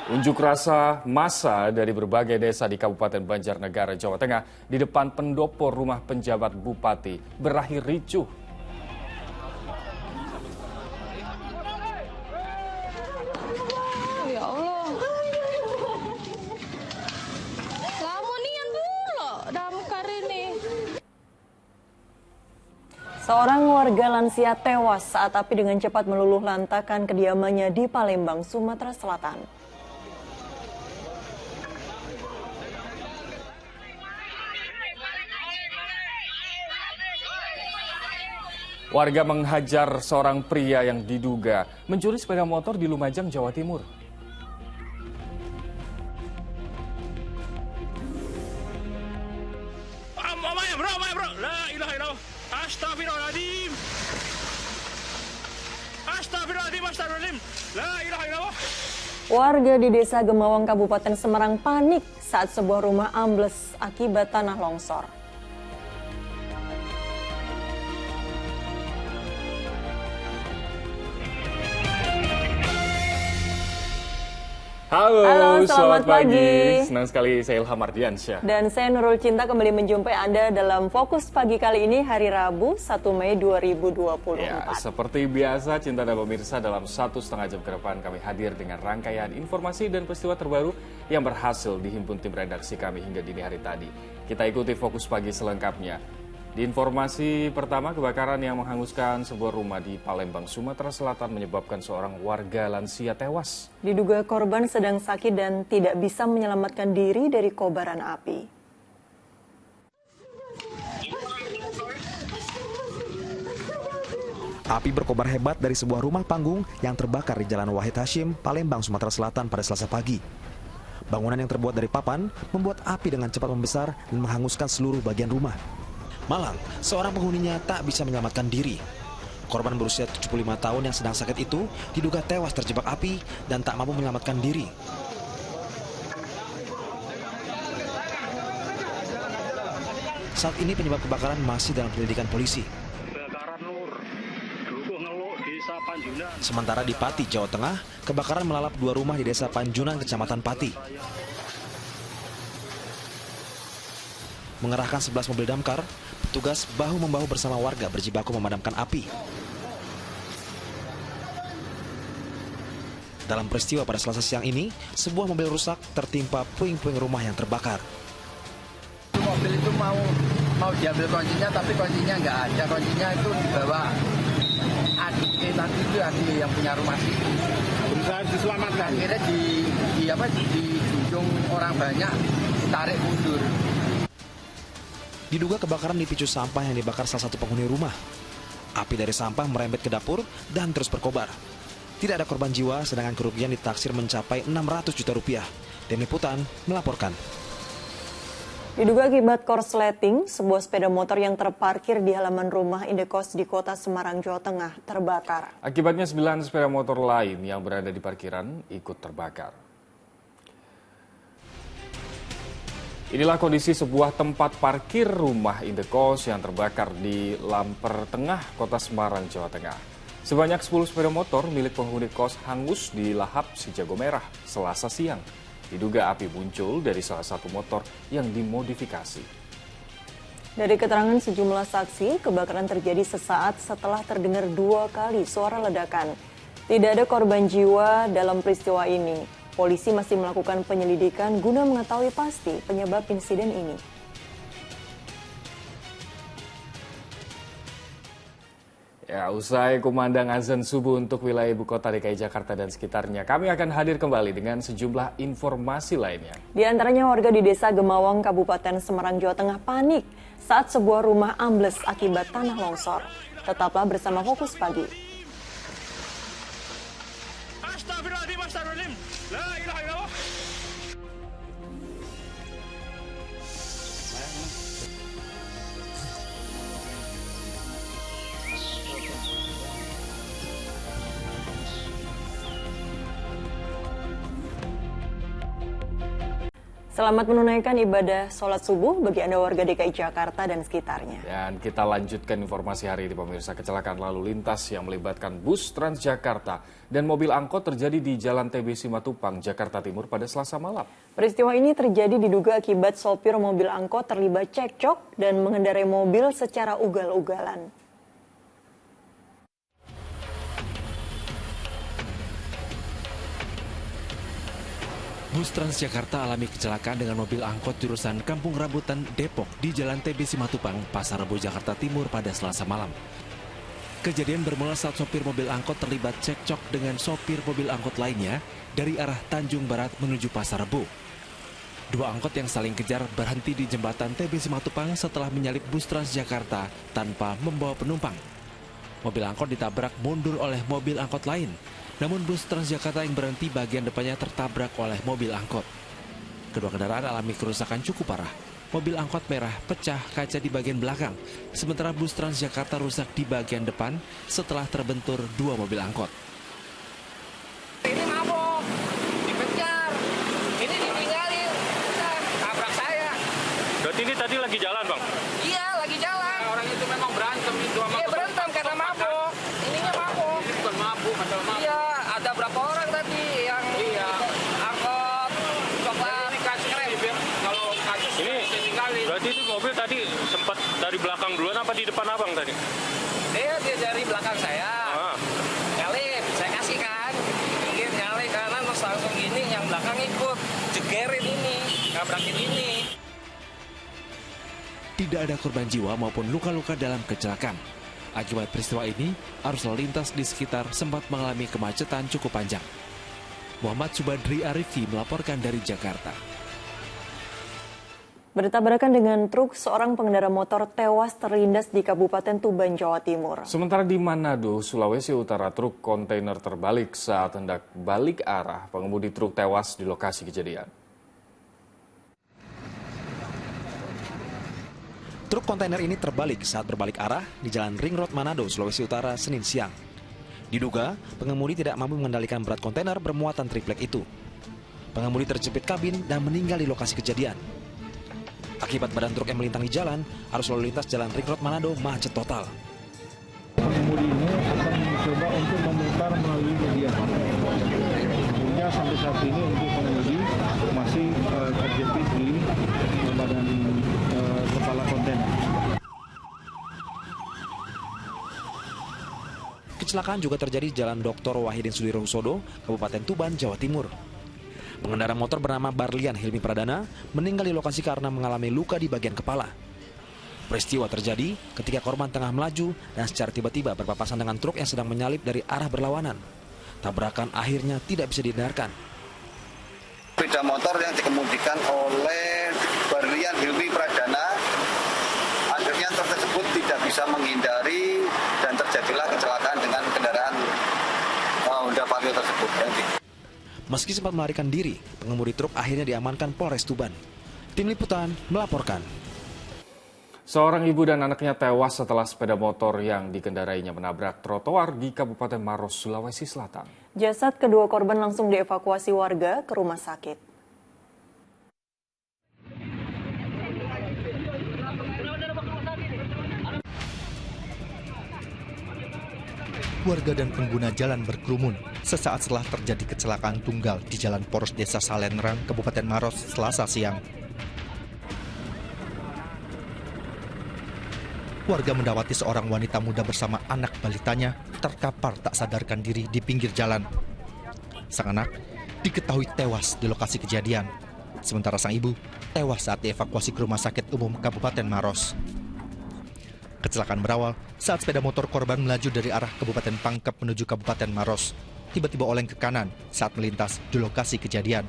Unjuk rasa massa dari berbagai desa di Kabupaten Banjarnegara, Jawa Tengah di depan pendopo rumah penjabat bupati berakhir ricuh. Ya Allah. Lamunian pula damkar ini. Seorang warga lansia tewas saat api dengan cepat meluluh lantakan kediamannya di Palembang, Sumatera Selatan. Warga menghajar seorang pria yang diduga mencuri sepeda motor di Lumajang, Jawa Timur. Bro. La ilaha illallah. Astagfirullahaladzim. Astagfirullahaladzim. La ilaha illallah. Warga di Desa Gemawang, Kabupaten Semarang panik saat sebuah rumah ambles akibat tanah longsor. Halo, selamat pagi. Senang sekali saya Ilham Ardiansyah. Dan saya Nurul Cinta kembali menjumpai Anda dalam Fokus Pagi kali ini hari Rabu 1 Mei 2024. Ya, seperti biasa Cinta dan pemirsa dalam 1,5 jam ke depan kami hadir dengan rangkaian informasi dan peristiwa terbaru yang berhasil dihimpun tim redaksi kami hingga dini hari tadi. Kita ikuti Fokus Pagi selengkapnya. Di informasi pertama, kebakaran yang menghanguskan sebuah rumah di Palembang, Sumatera Selatan menyebabkan seorang warga lansia tewas. Diduga korban sedang sakit dan tidak bisa menyelamatkan diri dari kobaran api. Api berkobar hebat dari sebuah rumah panggung yang terbakar di Jalan Wahid Hashim, Palembang, Sumatera Selatan pada Selasa pagi. Bangunan yang terbuat dari papan membuat api dengan cepat membesar dan menghanguskan seluruh bagian rumah. Malang, seorang penghuninya tak bisa menyelamatkan diri. Korban berusia 75 tahun yang sedang sakit itu diduga tewas terjebak api dan tak mampu menyelamatkan diri. Saat ini penyebab kebakaran masih dalam penyelidikan polisi. Sementara di Pati, Jawa Tengah, kebakaran melalap 2 rumah di Desa Panjunan, Kecamatan Pati. Mengerahkan 11 mobil damkar, petugas bahu-membahu bersama warga berjibaku memadamkan api. Dalam peristiwa pada Selasa siang ini, sebuah mobil rusak tertimpa puing-puing rumah yang terbakar. Mobil itu mau diambil kuncinya, tapi kuncinya nggak ada. Kuncinya itu dibawa adik tadi itu, adik yang punya rumah situ. Berusaha diselamatkan. Akhirnya dijunjung orang banyak, ditarik mundur. Diduga kebakaran dipicu sampah yang dibakar salah satu penghuni rumah. Api dari sampah merembet ke dapur dan terus berkobar. Tidak ada korban jiwa, sedangkan kerugian ditaksir mencapai 600 juta rupiah. Tim Liputan melaporkan. Diduga akibat korsleting, sebuah sepeda motor yang terparkir di halaman rumah indekos di kota Semarang, Jawa Tengah terbakar. Akibatnya 9 sepeda motor lain yang berada di parkiran ikut terbakar. Inilah kondisi sebuah tempat parkir rumah indekos yang terbakar di Lamper Tengah, Kota Semarang, Jawa Tengah. Sebanyak 10 sepeda motor milik penghuni kos hangus di lahap si Jago Merah Selasa siang. Diduga api muncul dari salah satu motor yang dimodifikasi. Dari keterangan sejumlah saksi, kebakaran terjadi sesaat setelah terdengar 2 kali suara ledakan. Tidak ada korban jiwa dalam peristiwa ini. Polisi masih melakukan penyelidikan guna mengetahui pasti penyebab insiden ini. Ya, usai kumandang azan subuh untuk wilayah ibu kota DKI Jakarta dan sekitarnya, kami akan hadir kembali dengan sejumlah informasi lainnya. Di antaranya warga di Desa Gemawang, Kabupaten Semarang, Jawa Tengah panik saat sebuah rumah ambles akibat tanah longsor. Tetaplah bersama Fokus Pagi. Astagfirullahaladzim. La ilaha illallah. Selamat menunaikan ibadah sholat subuh bagi Anda warga DKI Jakarta dan sekitarnya. Dan kita lanjutkan informasi hari ini pemirsa. Kecelakaan lalu lintas yang melibatkan bus Transjakarta dan mobil angkot terjadi di Jalan TB Simatupang, Jakarta Timur pada Selasa malam. Peristiwa ini terjadi diduga akibat sopir mobil angkot terlibat cekcok dan mengendarai mobil secara ugal-ugalan. Bus Transjakarta alami kecelakaan dengan mobil angkot jurusan Kampung Rambutan, Depok di Jalan TB Simatupang, Pasar Rebo, Jakarta Timur pada Selasa malam. Kejadian bermula saat sopir mobil angkot terlibat cekcok dengan sopir mobil angkot lainnya dari arah Tanjung Barat menuju Pasar Rebo. Dua angkot yang saling kejar berhenti di jembatan TB Simatupang setelah menyalip bus Transjakarta tanpa membawa penumpang. Mobil angkot ditabrak mundur oleh mobil angkot lain. Namun bus Transjakarta yang berhenti bagian depannya tertabrak oleh mobil angkot. Kedua kendaraan alami kerusakan cukup parah. Mobil angkot merah pecah kaca di bagian belakang, sementara bus Transjakarta rusak di bagian depan setelah terbentur dua mobil angkot. Ini mabok, dikejar, ini ditinggalin, udah tabrak saya. Berarti ini tadi lagi jalan, Bang? Iya, lagi jalan. Orang itu memang berantem itu sama. Iya, berantem karena mabok. Ininya mabok. Ini bukan mabuk, masalah mabuk. Iya, ada berapa orang tadi yang angkot, coklat, kasih keren. Kalau kasus Ini tinggalin. berarti itu mobil tadi sempat dari belakang duluan apa di depan Abang tadi? Dia dari belakang saya. Ah. Nyalip, saya kasih kan. Pinggir nyalip kanan terus langsung gini, yang belakang ikut. Jegerin ini, ngabrakin ini. Tidak ada korban jiwa maupun luka-luka dalam kecelakaan. Akibat peristiwa ini, arus lalu lintas di sekitar sempat mengalami kemacetan cukup panjang. Muhammad Subadri Arifi melaporkan dari Jakarta. Bertabrakan dengan truk, seorang pengendara motor tewas terlindas di Kabupaten Tuban, Jawa Timur. Sementara di Manado, Sulawesi Utara, truk kontainer terbalik saat hendak balik arah. Pengemudi truk tewas di lokasi kejadian. Truk kontainer ini terbalik saat berbalik arah di Jalan Ring Road Manado, Sulawesi Utara, Senin siang. Diduga, pengemudi tidak mampu mengendalikan berat kontainer bermuatan triplek itu. Pengemudi terjepit kabin dan meninggal di lokasi kejadian. Akibat badan truk yang melintangi jalan, arus lalu lintas Jalan Ring Road Manado macet total. Pengemudi ini akan mencoba untuk memutar melalui bagian. Tentunya sampai saat ini untuk pengemudi masih terjepit di badan kepala kontainer. Kecelakaan juga terjadi di Jalan Dr. Wahidin Sudirohusodo, Kabupaten Tuban, Jawa Timur. Pengendara motor bernama Barlian Hilmi Pradana meninggal di lokasi karena mengalami luka di bagian kepala. Peristiwa terjadi ketika korban tengah melaju dan secara tiba-tiba berpapasan dengan truk yang sedang menyalip dari arah berlawanan. Tabrakan akhirnya tidak bisa dihindarkan. Sepeda motor yang dikemudikan oleh Barlian Hilmi Pradana, akhirnya truk tersebut tidak bisa menghindari dan terjadilah kecelakaan dengan kendaraan Honda Vario tersebut. Meski sempat melarikan diri, pengemudi truk akhirnya diamankan Polres Tuban. Tim Liputan melaporkan. Seorang ibu dan anaknya tewas setelah sepeda motor yang dikendarainya menabrak trotoar di Kabupaten Maros, Sulawesi Selatan. Jasad kedua korban langsung dievakuasi warga ke rumah sakit. Warga dan pengguna jalan berkerumun sesaat setelah terjadi kecelakaan tunggal di Jalan Poros Desa Salenrang, Kabupaten Maros, Selasa siang. Warga mendapati seorang wanita muda bersama anak balitanya terkapar tak sadarkan diri di pinggir jalan. Sang anak diketahui tewas di lokasi kejadian, sementara sang ibu tewas saat dievakuasi ke Rumah Sakit Umum Kabupaten Maros. Kecelakaan berawal saat sepeda motor korban melaju dari arah Kabupaten Pangkep menuju Kabupaten Maros. Tiba-tiba oleng ke kanan saat melintas di lokasi kejadian.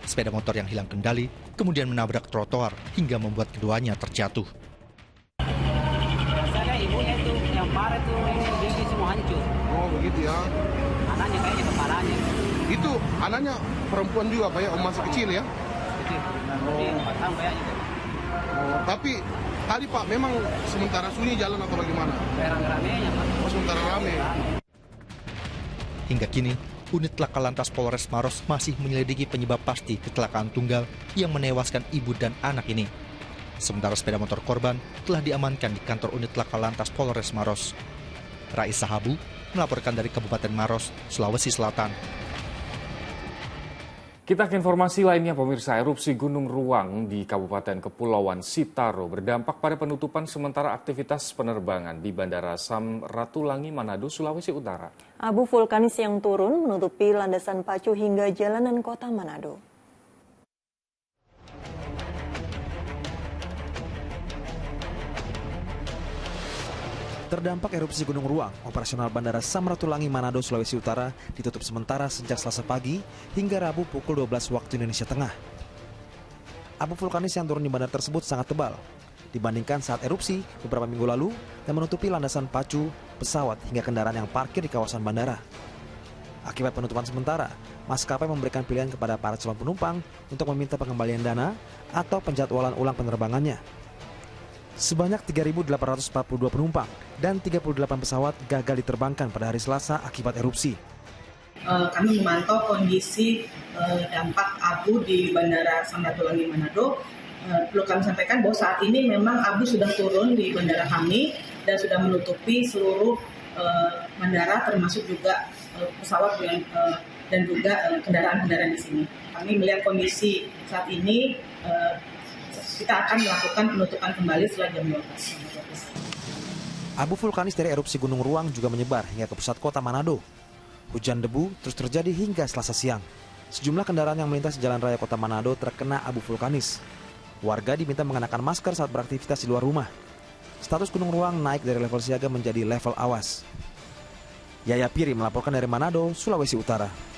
Sepeda motor yang hilang kendali kemudian menabrak trotoar hingga membuat keduanya terjatuh. Saya ibunya itu yang parah itu gigi semua hancur. Oh begitu ya. Anaknya kayaknya kepalanya. Itu anaknya perempuan juga Pak ya, masih kecil ya? Itu. Jadi 4 tahun kayaknya. Oh, tapi tadi Pak memang sementara sunyi jalan atau bagaimana? Rame-ramenya Pak. Oh sementara rame. Hingga kini, unit Laka Lantas Polres Maros masih menyelidiki penyebab pasti kecelakaan tunggal yang menewaskan ibu dan anak ini. Sementara sepeda motor korban telah diamankan di kantor unit Laka Lantas Polres Maros. Raisa Habu melaporkan dari Kabupaten Maros, Sulawesi Selatan. Kita ke informasi lainnya, pemirsa. Erupsi Gunung Ruang di Kabupaten Kepulauan Sitaro berdampak pada penutupan sementara aktivitas penerbangan di Bandara Samratulangi, Manado, Sulawesi Utara. Abu vulkanis yang turun menutupi landasan pacu hingga jalanan kota Manado. Terdampak erupsi Gunung Ruang, operasional Bandara Samratulangi Manado, Sulawesi Utara ditutup sementara sejak Selasa pagi hingga Rabu pukul 12 waktu Indonesia Tengah. Abu vulkanis yang turun di bandara tersebut sangat tebal dibandingkan saat erupsi beberapa minggu lalu dan menutupi landasan pacu, pesawat hingga kendaraan yang parkir di kawasan bandara. Akibat penutupan sementara, maskapai memberikan pilihan kepada para calon penumpang untuk meminta pengembalian dana atau penjadwalan ulang penerbangannya. Sebanyak 3.842 penumpang dan 38 pesawat gagal diterbangkan pada hari Selasa akibat erupsi. Kami memantau kondisi dampak abu di Bandara Samratulangi Manado. Perlu kami sampaikan bahwa saat ini memang abu sudah turun di bandara kami dan sudah menutupi seluruh bandara, termasuk juga pesawat dan juga kendaraan-kendaraan di sini. Kami melihat kondisi saat ini. Kita akan melakukan penutupan kembali setelah jam 12. Abu vulkanis dari erupsi Gunung Ruang juga menyebar hingga ke pusat kota Manado. Hujan debu terus terjadi hingga Selasa siang. Sejumlah kendaraan yang melintas jalan raya kota Manado terkena abu vulkanis. Warga diminta mengenakan masker saat beraktivitas di luar rumah. Status Gunung Ruang naik dari level siaga menjadi level awas. Yaya Piri melaporkan dari Manado, Sulawesi Utara.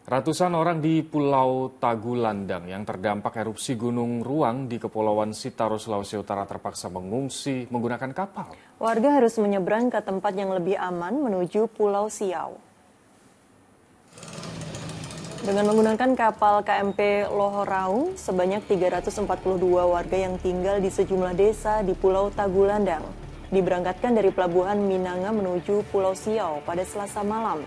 Ratusan orang di Pulau Tagulandang yang terdampak erupsi Gunung Ruang di Kepulauan Sitaro, Sulawesi Utara terpaksa mengungsi menggunakan kapal. Warga harus menyeberang ke tempat yang lebih aman menuju Pulau Siau. Dengan menggunakan kapal KMP Lohoraung, sebanyak 342 warga yang tinggal di sejumlah desa di Pulau Tagulandang diberangkatkan dari Pelabuhan Minanga menuju Pulau Siau pada Selasa malam.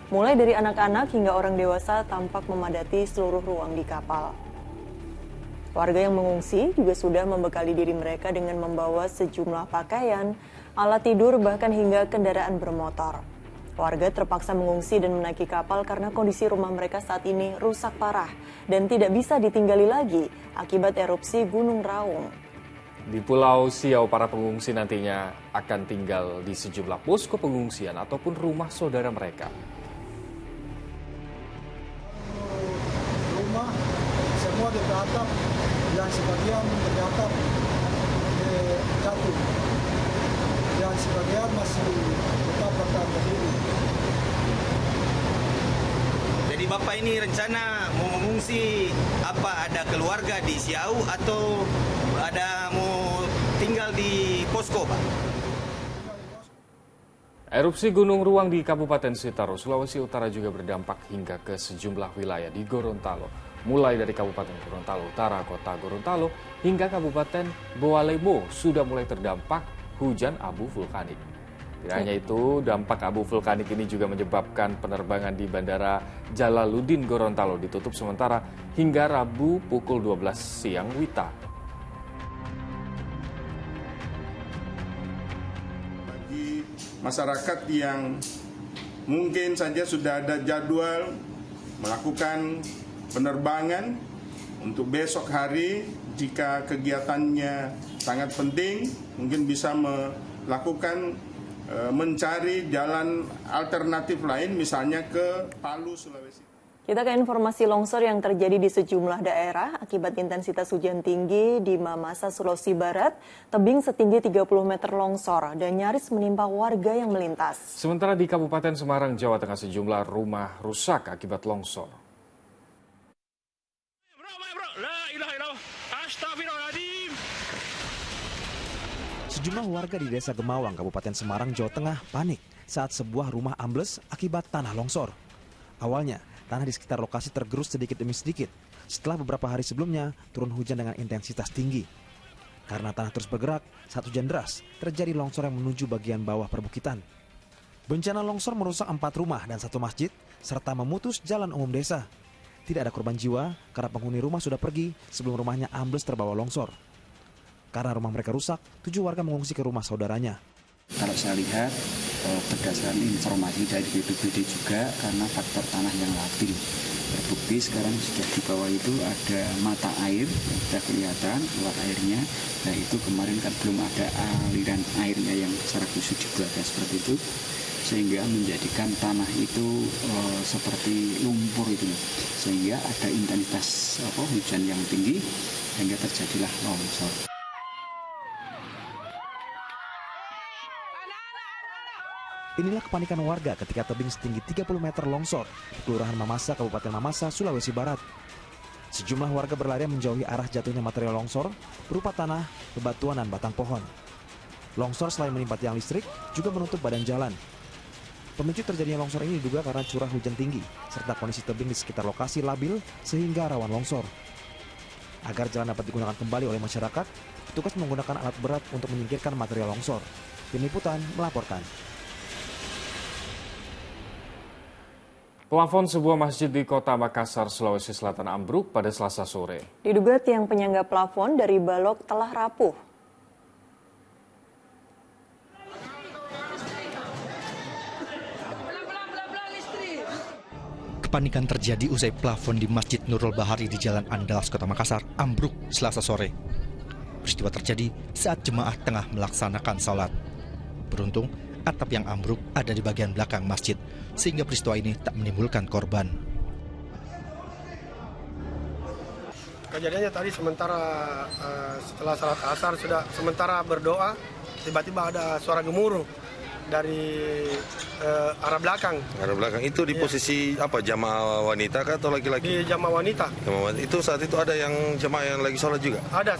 Mulai dari anak-anak hingga orang dewasa tampak memadati seluruh ruang di kapal. Warga yang mengungsi juga sudah membekali diri mereka dengan membawa sejumlah pakaian, alat tidur, bahkan hingga kendaraan bermotor. Warga terpaksa mengungsi dan menaiki kapal karena kondisi rumah mereka saat ini rusak parah dan tidak bisa ditinggali lagi akibat erupsi Gunung Raung. Di Pulau Siau, para pengungsi nantinya akan tinggal di sejumlah posko pengungsian ataupun rumah saudara mereka. Semua di atap, yang sebagian di atap jatuh, yang sebagian masih tetap bertahan berdiri. Jadi Bapak ini rencana mau mengungsi apa, ada keluarga di Siau atau ada mau tinggal di posko, Pak? Erupsi Gunung Ruang di Kabupaten Sitaro, Sulawesi Utara juga berdampak hingga ke sejumlah wilayah di Gorontalo. Mulai dari Kabupaten Gorontalo Utara, Kota Gorontalo, hingga Kabupaten Boalebo sudah mulai terdampak hujan abu vulkanik. Tidak hanya itu, dampak abu vulkanik ini juga menyebabkan penerbangan di Bandara Jalaluddin Gorontalo ditutup sementara hingga Rabu pukul 12 siang WITA. Bagi masyarakat yang mungkin saja sudah ada jadwal melakukan penerbangan untuk besok hari, jika kegiatannya sangat penting, mungkin bisa melakukan mencari jalan alternatif lain, misalnya ke Palu, Sulawesi. Kita ke informasi longsor yang terjadi di sejumlah daerah akibat intensitas hujan tinggi di Mamasa, Sulawesi Barat. Tebing setinggi 30 meter longsor dan nyaris menimpa warga yang melintas. Sementara di Kabupaten Semarang, Jawa Tengah, sejumlah rumah rusak akibat longsor. Sejumlah warga di Desa Gemawang, Kabupaten Semarang, Jawa Tengah panik saat sebuah rumah ambles akibat tanah longsor. Awalnya, tanah di sekitar lokasi tergerus sedikit demi sedikit setelah beberapa hari sebelumnya turun hujan dengan intensitas tinggi. Karena tanah terus bergerak, saat hujan deras, terjadi longsor yang menuju bagian bawah perbukitan. Bencana longsor merusak 4 rumah dan 1 masjid, serta memutus jalan umum desa. Tidak ada korban jiwa karena penghuni rumah sudah pergi sebelum rumahnya ambles terbawa longsor. Karena rumah mereka rusak, 7 warga mengungsi ke rumah saudaranya. Kalau saya lihat berdasarkan informasi dari BPBD juga karena faktor tanah yang labil. Terbukti sekarang sudah di bawah itu ada mata air, sudah kelihatan keluar airnya. Nah itu kemarin kan belum ada aliran airnya yang secara khusus dibuat seperti itu. Sehingga menjadikan tanah itu seperti lumpur itu. Sehingga ada intensitas hujan yang tinggi sehingga terjadilah longsor. Inilah kepanikan warga ketika tebing setinggi 30 meter longsor di Kelurahan Mamasa, Kabupaten Mamasa, Sulawesi Barat. Sejumlah warga berlari menjauhi arah jatuhnya material longsor berupa tanah, bebatuan, dan batang pohon. Longsor selain menimpa tiang listrik, juga menutup badan jalan. Pemicu terjadinya longsor ini diduga karena curah hujan tinggi, serta kondisi tebing di sekitar lokasi labil sehingga rawan longsor. Agar jalan dapat digunakan kembali oleh masyarakat, petugas menggunakan alat berat untuk menyingkirkan material longsor. Tim Liputan melaporkan. Plafon sebuah masjid di kota Makassar, Sulawesi Selatan ambruk pada Selasa sore. Diduga tiang penyangga plafon dari balok telah rapuh. Kepanikan terjadi usai plafon di Masjid Nurul Bahari di Jalan Andalas, Kota Makassar ambruk Selasa sore. Peristiwa terjadi saat jemaah tengah melaksanakan salat. Beruntung, atap yang ambruk ada di bagian belakang masjid, sehingga peristiwa ini tak menimbulkan korban. Kejadiannya tadi sementara setelah salat asar sudah sementara berdoa, tiba-tiba ada suara gemuruh dari arah belakang. Arah belakang itu di posisi apa? Jamaah wanita kah atau laki-laki? Di jamaah wanita. Itu saat itu ada yang jamaah yang lagi sholat juga? Ada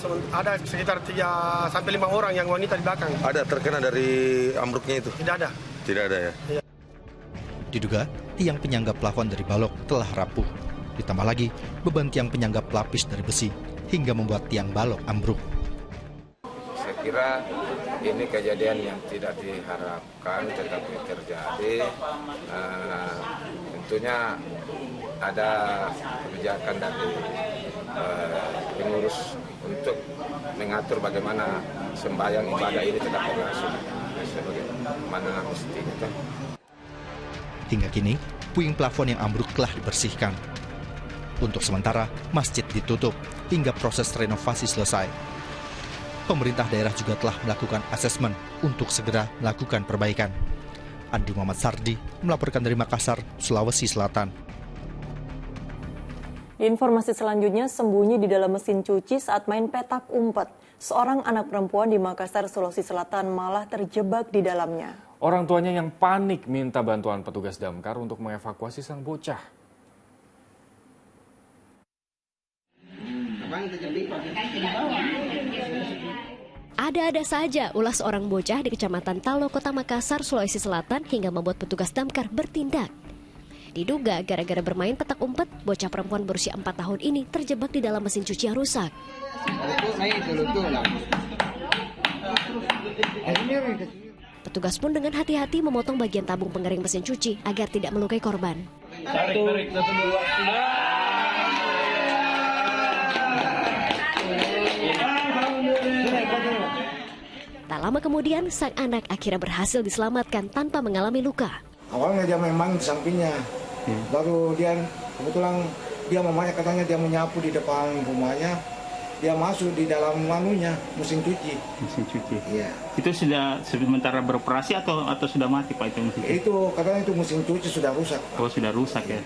sekitar 3 sampai 5 orang yang wanita di belakang. Ada terkena dari ambruknya itu? Tidak ada. Tidak ada ya? Iya. Diduga tiang penyangga plafon dari balok telah rapuh. Ditambah lagi beban tiang penyangga pelapis dari besi hingga membuat tiang balok ambruk. Saya kira ini kejadian yang tidak diharapkan tetapi terjadi. Tentunya ada kebijakan dari pengurus untuk mengatur bagaimana sembahyang ibadah ini tetap berlangsung sebagaimana mestinya. Hingga kini, puing plafon yang ambruk telah dibersihkan. Untuk sementara, masjid ditutup hingga proses renovasi selesai. Pemerintah daerah juga telah melakukan asesmen untuk segera melakukan perbaikan. Andi Muhammad Sardi melaporkan dari Makassar, Sulawesi Selatan. Informasi selanjutnya, sembunyi di dalam mesin cuci saat main petak umpet. Seorang anak perempuan di Makassar, Sulawesi Selatan malah terjebak di dalamnya. Orang tuanya yang panik minta bantuan petugas damkar untuk mengevakuasi sang bocah. Ada-ada saja ulah seorang bocah di Kecamatan Talo, Kota Makassar, Sulawesi Selatan hingga membuat petugas damkar bertindak. Diduga gara-gara bermain petak umpet, bocah perempuan berusia 4 tahun ini terjebak di dalam mesin cuci yang rusak. Petugas pun dengan hati-hati memotong bagian tabung pengering mesin cuci agar tidak melukai korban. Tarik, 1, 2, 3. Tak lama kemudian, sang anak akhirnya berhasil diselamatkan tanpa mengalami luka. Awalnya dia memang di sampingnya, lalu dia kebetulan mamanya katanya dia menyapu di depan rumahnya, dia masuk di dalam mesin cuci. Mesin cuci. Iya. Itu sudah sementara beroperasi atau sudah mati Pak itu mesin cuci? Itu katanya itu mesin cuci sudah rusak. Oh sudah rusak ya.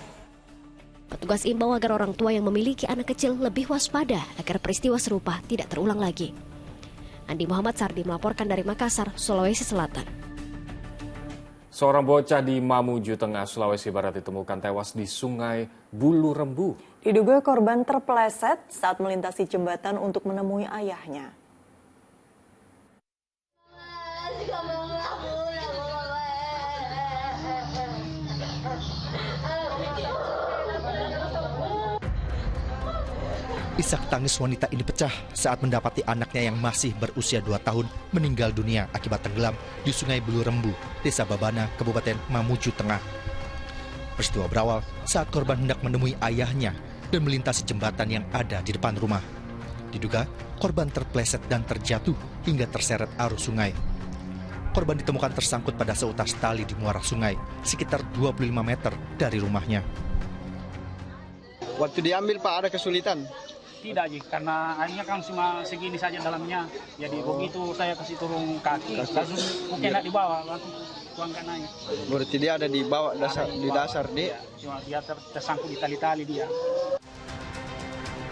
Petugas imbau agar orang tua yang memiliki anak kecil lebih waspada agar peristiwa serupa tidak terulang lagi. Andi Muhammad Sardi melaporkan dari Makassar, Sulawesi Selatan. Seorang bocah di Mamuju Tengah, Sulawesi Barat ditemukan tewas di Sungai Bulu Rembu. Diduga korban terpeleset saat melintasi jembatan untuk menemui ayahnya. Isak tangis wanita ini pecah saat mendapati anaknya yang masih berusia 2 tahun meninggal dunia akibat tenggelam di Sungai Bulu Rembu, Desa Babana, Kabupaten Mamuju Tengah. Peristiwa berawal saat korban hendak menemui ayahnya dan melintasi jembatan yang ada di depan rumah. Diduga, korban terpleset dan terjatuh hingga terseret arus sungai. Korban ditemukan tersangkut pada seutas tali di muara sungai, sekitar 25 meter dari rumahnya. Waktu diambil, Pak, ada kesulitan? Tidak, Ji, karena airnya kan cuma segini saja dalamnya. Jadi begitu saya kasih turun kaki, langsung mungkin tidak dibawa, langsung tuangkan aja. Berarti dia ada di bawah di dasar dia? Cuma dia tersangkut di tali-tali dia.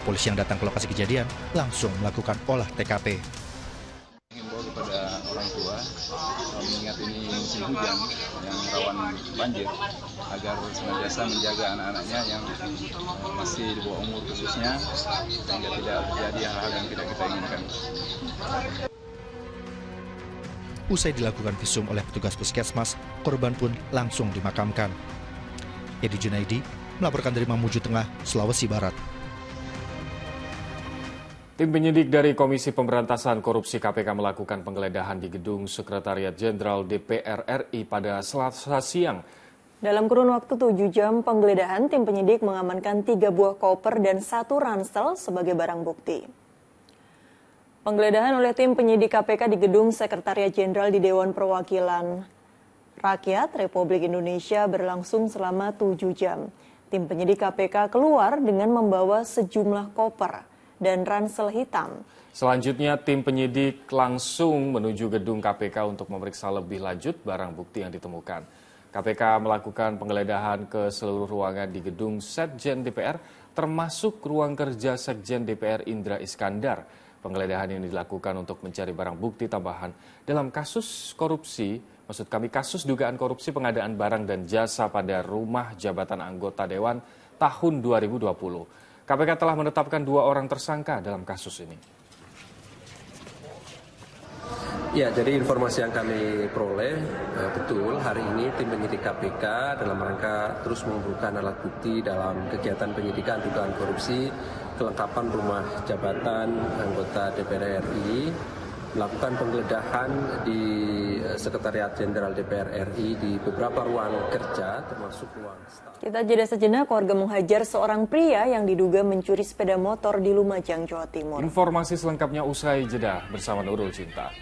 Polisi yang datang ke lokasi kejadian langsung melakukan olah TKP. Himbau kepada orang tua mengingat ini musim hujan yang rawan banjir agar senantiasa menjaga anak-anaknya yang masih di bawah umur khususnya sehingga tidak terjadi hal-hal yang tidak kita inginkan. Usai dilakukan visum oleh petugas puskesmas, korban pun langsung dimakamkan. Edi Junaidi melaporkan dari Mamuju Tengah, Sulawesi Barat. Tim penyidik dari Komisi Pemberantasan Korupsi KPK melakukan penggeledahan di gedung Sekretariat Jenderal DPR RI pada Selasa siang. Dalam kurun waktu 7 jam penggeledahan, tim penyidik mengamankan 3 buah koper dan 1 ransel sebagai barang bukti. Penggeledahan oleh tim penyidik KPK di gedung Sekretariat Jenderal di Dewan Perwakilan Rakyat Republik Indonesia berlangsung selama 7 jam. Tim penyidik KPK keluar dengan membawa sejumlah koper dan ransel hitam. Selanjutnya, tim penyidik langsung menuju gedung KPK untuk memeriksa lebih lanjut barang bukti yang ditemukan. KPK melakukan penggeledahan ke seluruh ruangan di gedung Setjen DPR, termasuk ruang kerja Sekjen DPR Indra Iskandar. Penggeledahan ini dilakukan untuk mencari barang bukti tambahan dalam kasus korupsi, kasus dugaan korupsi pengadaan barang dan jasa pada rumah jabatan anggota Dewan tahun 2020. KPK telah menetapkan 2 orang tersangka dalam kasus ini. Ya, jadi informasi yang kami peroleh, betul hari ini tim penyidik KPK dalam rangka terus mengumpulkan alat bukti dalam kegiatan penyidikan dugaan korupsi, kelengkapan rumah jabatan anggota DPR RI, melakukan penggeledahan di Sekretariat Jenderal DPR RI di beberapa ruang kerja, termasuk ruang staf. Kita jeda sejenak, keluarga menghajar seorang pria yang diduga mencuri sepeda motor di Lumajang, Jawa Timur. Informasi selengkapnya usai jeda bersama Nurul Cinta.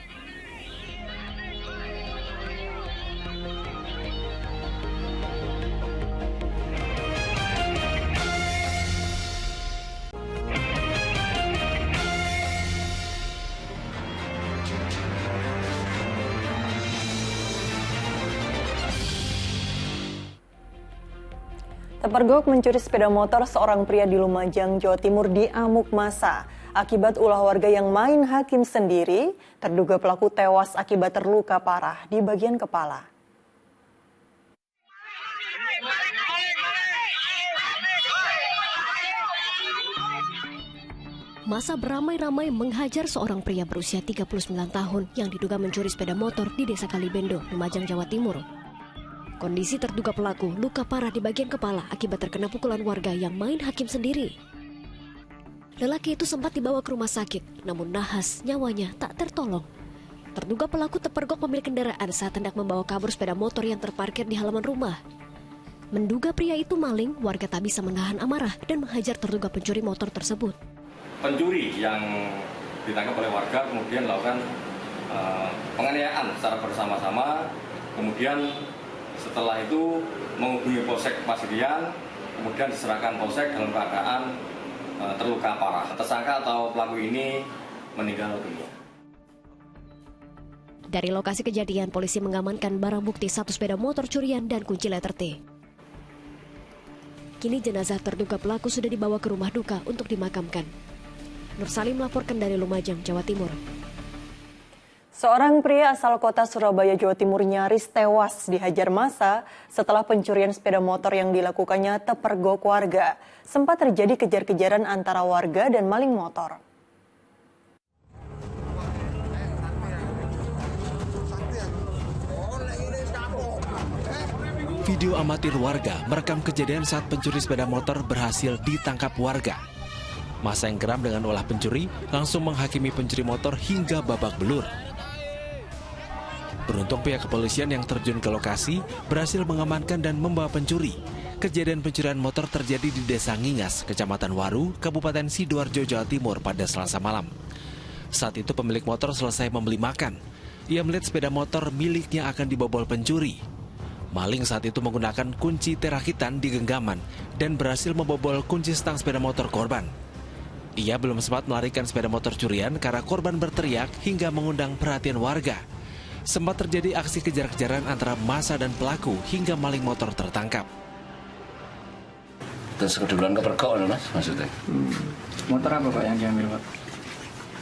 Terpergok mencuri sepeda motor seorang pria di Lumajang, Jawa Timur diamuk massa. Akibat ulah warga yang main hakim sendiri, terduga pelaku tewas akibat terluka parah di bagian kepala. Massa beramai-ramai menghajar seorang pria berusia 39 tahun yang diduga mencuri sepeda motor di Desa Kalibendo, Lumajang, Jawa Timur. Kondisi terduga pelaku luka parah di bagian kepala akibat terkena pukulan warga yang main hakim sendiri. Lelaki itu sempat dibawa ke rumah sakit, namun nahas nyawanya tak tertolong. Terduga pelaku terpergok pemilik kendaraan saat hendak membawa kabur sepeda motor yang terparkir di halaman rumah. Menduga pria itu maling, warga tak bisa menahan amarah dan menghajar terduga pencuri motor tersebut. Pencuri yang ditangkap oleh warga kemudian melakukan penganiayaan secara bersama-sama, kemudian setelah itu menghubungi Polsek Pasirian, kemudian diserahkan Polsek dalam keadaan terluka parah. Tersangka atau pelaku ini meninggal dunia. Dari lokasi kejadian, polisi mengamankan barang bukti 1 sepeda motor curian dan kunci letter T. Kini jenazah terduga pelaku sudah dibawa ke rumah duka untuk dimakamkan. Nur Salim melaporkan dari Lumajang, Jawa Timur. Seorang pria asal kota Surabaya, Jawa Timur nyaris tewas dihajar massa setelah pencurian sepeda motor yang dilakukannya terpergok warga. Sempat terjadi kejar-kejaran antara warga dan maling motor. Video amatir warga merekam kejadian saat pencuri sepeda motor berhasil ditangkap warga. Masa yang geram dengan ulah pencuri langsung menghakimi pencuri motor hingga babak belur. Beruntung pihak kepolisian yang terjun ke lokasi berhasil mengamankan dan membawa pencuri. Kejadian pencurian motor terjadi di Desa Ngingas, Kecamatan Waru, Kabupaten Sidoarjo, Jawa Timur pada Selasa malam. Saat itu pemilik motor selesai membeli makan. Ia melihat sepeda motor miliknya akan dibobol pencuri. Maling saat itu menggunakan kunci terakitan di genggaman dan berhasil membobol kunci stang sepeda motor korban. Ia belum sempat melarikan sepeda motor curian karena korban berteriak hingga mengundang perhatian warga. Sempat terjadi aksi kejar-kejaran antara massa dan pelaku hingga maling motor tertangkap. Terus keduluan kepergok Mas maksudnya? Motor apa Pak yang diambil Pak?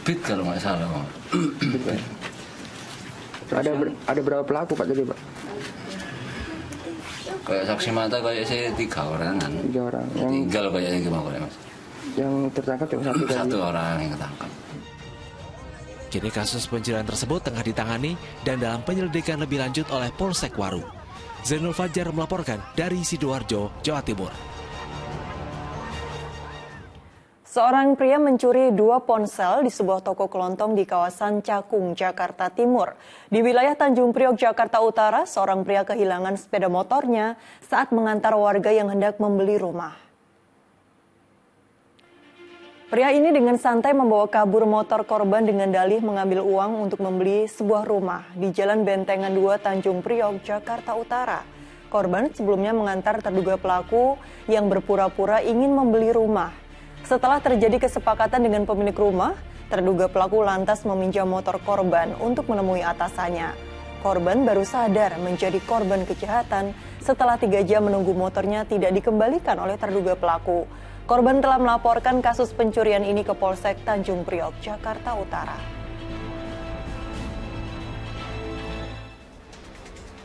Beat kalau nggak salah Pak. Ada berapa pelaku Pak tadi Pak? Kayak saksi mata kayak saya 3 orang kan. 3 orang. Tinggal kayaknya gimana Mas? Yang tertangkap cuma satu orang yang ketangkap. Kini kasus pencurian tersebut tengah ditangani dan dalam penyelidikan lebih lanjut oleh Polsek Waru. Zainul Fajar melaporkan dari Sidoarjo, Jawa Timur. Seorang pria mencuri 2 ponsel di sebuah toko kelontong di kawasan Cakung, Jakarta Timur. Di wilayah Tanjung Priok, Jakarta Utara, seorang pria kehilangan sepeda motornya saat mengantar warga yang hendak membeli rumah. Pria ini dengan santai membawa kabur motor korban dengan dalih mengambil uang untuk membeli sebuah rumah di Jalan Bentengan 2 Tanjung Priok, Jakarta Utara. Korban sebelumnya mengantar terduga pelaku yang berpura-pura ingin membeli rumah. Setelah terjadi kesepakatan dengan pemilik rumah, terduga pelaku lantas meminjam motor korban untuk menemui atasannya. Korban baru sadar menjadi korban kejahatan setelah 3 jam menunggu motornya tidak dikembalikan oleh terduga pelaku. Korban telah melaporkan kasus pencurian ini ke Polsek Tanjung Priok, Jakarta Utara.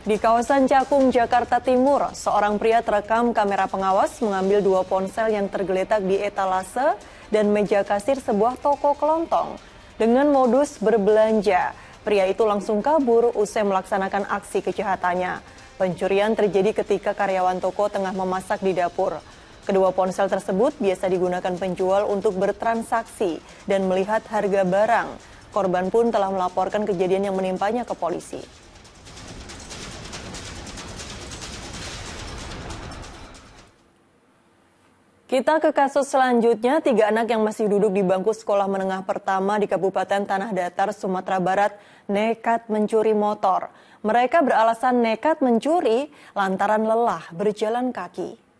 Di kawasan Cakung, Jakarta Timur, seorang pria terekam kamera pengawas mengambil 2 ponsel yang tergeletak di etalase dan meja kasir sebuah toko kelontong. Dengan modus berbelanja, pria itu langsung kabur usai melaksanakan aksi kejahatannya. Pencurian terjadi ketika karyawan toko tengah memasak di dapur. Kedua ponsel tersebut biasa digunakan penjual untuk bertransaksi dan melihat harga barang. Korban pun telah melaporkan kejadian yang menimpanya ke polisi. Kita ke kasus selanjutnya, 3 anak yang masih duduk di bangku sekolah menengah pertama di Kabupaten Tanah Datar, Sumatera Barat, nekat mencuri motor. Mereka beralasan nekat mencuri lantaran lelah berjalan kaki.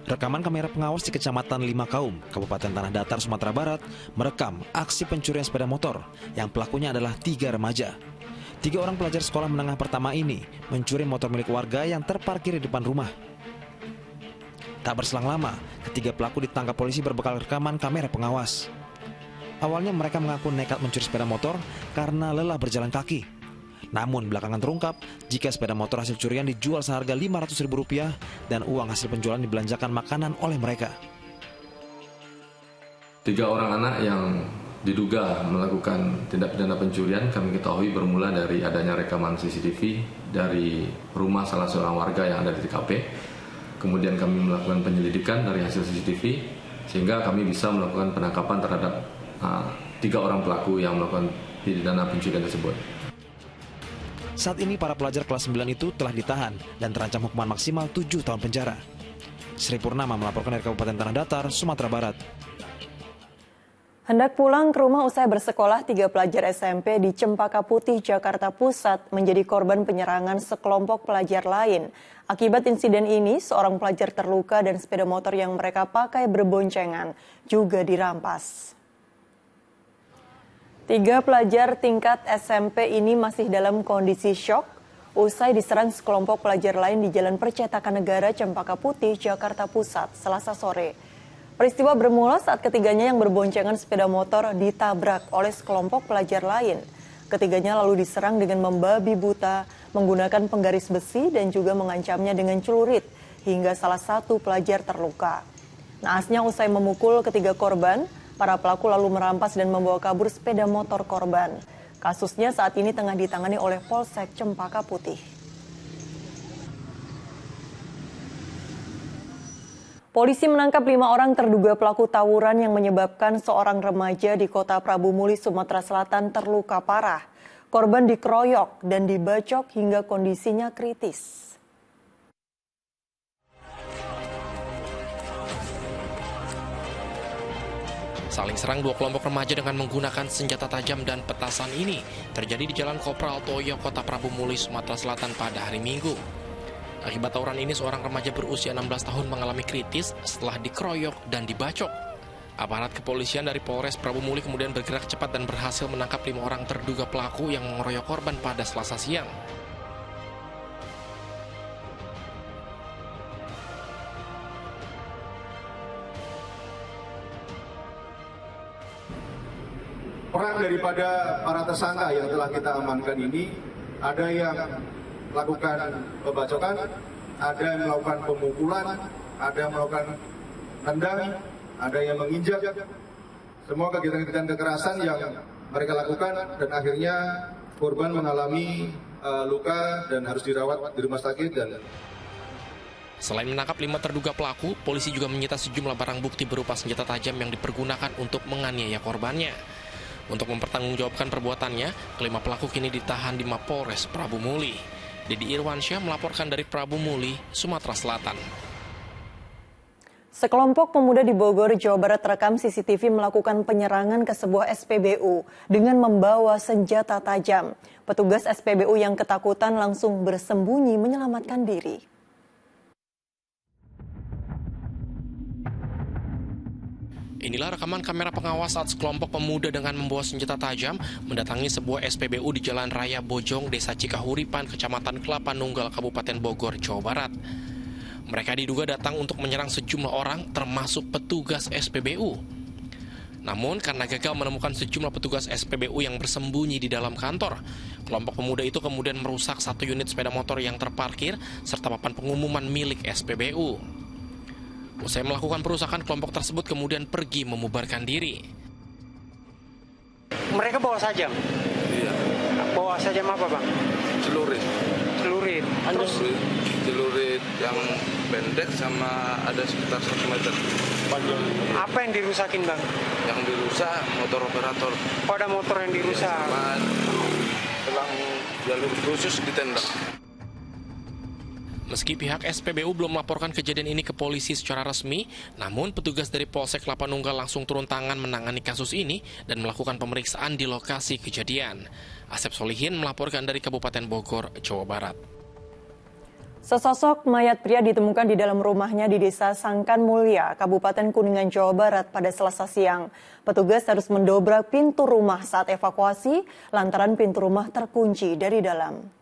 Rekaman kamera pengawas di Kecamatan Lima Kaum, Kabupaten Tanah Datar, Sumatera Barat, merekam aksi pencurian sepeda motor yang pelakunya adalah 3 remaja. 3 orang pelajar sekolah menengah pertama ini mencuri motor milik warga yang terparkir di depan rumah. Tak berselang lama, ketiga pelaku ditangkap polisi berbekal rekaman kamera pengawas. Awalnya mereka mengaku nekat mencuri sepeda motor karena lelah berjalan kaki. Namun belakangan terungkap jika sepeda motor hasil curian dijual seharga Rp500.000 dan uang hasil penjualan dibelanjakan makanan oleh mereka. 3 orang anak yang diduga melakukan tindak pidana pencurian kami ketahui bermula dari adanya rekaman CCTV dari rumah salah seorang warga yang ada di TKP. Kemudian kami melakukan penyelidikan dari hasil CCTV sehingga kami bisa melakukan penangkapan terhadap 3 orang pelaku yang melakukan pidana pencurian tersebut. Saat ini para pelajar kelas 9 itu telah ditahan dan terancam hukuman maksimal 7 tahun penjara. Sri Purnama melaporkan dari Kabupaten Tanah Datar, Sumatera Barat. Hendak pulang ke rumah usai bersekolah, 3 pelajar SMP di Cempaka Putih, Jakarta Pusat menjadi korban penyerangan sekelompok pelajar lain. Akibat insiden ini, seorang pelajar terluka dan sepeda motor yang mereka pakai berboncengan juga dirampas. 3 pelajar tingkat SMP ini masih dalam kondisi syok usai diserang sekelompok pelajar lain di Jalan Percetakan Negara, Cempaka Putih, Jakarta Pusat, Selasa sore. Peristiwa bermula saat ketiganya yang berboncengan sepeda motor ditabrak oleh sekelompok pelajar lain. Ketiganya lalu diserang dengan membabi buta, menggunakan penggaris besi dan juga mengancamnya dengan celurit hingga salah satu pelajar terluka. Naasnya usai memukul ketiga korban, para pelaku lalu merampas dan membawa kabur sepeda motor korban. Kasusnya saat ini tengah ditangani oleh Polsek Cempaka Putih. Polisi menangkap 5 orang terduga pelaku tawuran yang menyebabkan seorang remaja di Kota Prabu Muli, Sumatera Selatan terluka parah. Korban dikeroyok dan dibacok hingga kondisinya kritis. Saling serang dua kelompok remaja dengan menggunakan senjata tajam dan petasan ini terjadi di Jalan Kopral Toyo, Kota Prabu Muli, Sumatera Selatan pada hari Minggu. Akibat tawuran ini, seorang remaja berusia 16 tahun mengalami kritis setelah dikeroyok dan dibacok. Aparat kepolisian dari Polres Prabu Muli kemudian bergerak cepat dan berhasil menangkap 5 orang terduga pelaku yang mengeroyok korban pada Selasa siang. Orang daripada para tersangka yang telah kita amankan ini, ada yang melakukan pembacokan, ada yang melakukan pemukulan, ada yang melakukan tendang, ada yang menginjak. Semua kegiatan-kegiatan kekerasan yang mereka lakukan dan akhirnya korban mengalami luka dan harus dirawat di rumah sakit. Selain menangkap 5 terduga pelaku, polisi juga menyita sejumlah barang bukti berupa senjata tajam yang dipergunakan untuk menganiaya korbannya. Untuk mempertanggungjawabkan perbuatannya, kelima pelaku kini ditahan di Mapolres Prabu Muli. Dedi Irwansyah melaporkan dari Prabu Muli, Sumatera Selatan. Sekelompok pemuda di Bogor, Jawa Barat terekam CCTV melakukan penyerangan ke sebuah SPBU dengan membawa senjata tajam. Petugas SPBU yang ketakutan langsung bersembunyi menyelamatkan diri. Inilah rekaman kamera pengawas saat sekelompok pemuda dengan membawa senjata tajam mendatangi sebuah SPBU di Jalan Raya Bojong, Desa Cikahuripan, Kecamatan Kelapa Nunggal, Kabupaten Bogor, Jawa Barat. Mereka diduga datang untuk menyerang sejumlah orang, termasuk petugas SPBU. Namun, karena gagal menemukan sejumlah petugas SPBU yang bersembunyi di dalam kantor, kelompok pemuda itu kemudian merusak 1 unit sepeda motor yang terparkir, serta papan pengumuman milik SPBU. Usai melakukan perusakan, kelompok tersebut kemudian pergi memubarkan diri. Mereka bawa sajam? Iya. Bawa sajam apa, Bang? Celurit. Celurit. Terus? Celurit yang pendek sama ada sekitar 1 meter. Apa yang dirusakin, Bang? Yang dirusak motor operator. Oh, ada motor yang dirusak? Sama telang jalur khusus ditendang. Meski pihak SPBU belum melaporkan kejadian ini ke polisi secara resmi, namun petugas dari Polsek Kelapa Nunggal langsung turun tangan menangani kasus ini dan melakukan pemeriksaan di lokasi kejadian. Asep Solihin melaporkan dari Kabupaten Bogor, Jawa Barat. Sesosok mayat pria ditemukan di dalam rumahnya di Desa Sangkan Mulia, Kabupaten Kuningan, Jawa Barat pada Selasa siang. Petugas harus mendobrak pintu rumah saat evakuasi lantaran pintu rumah terkunci dari dalam.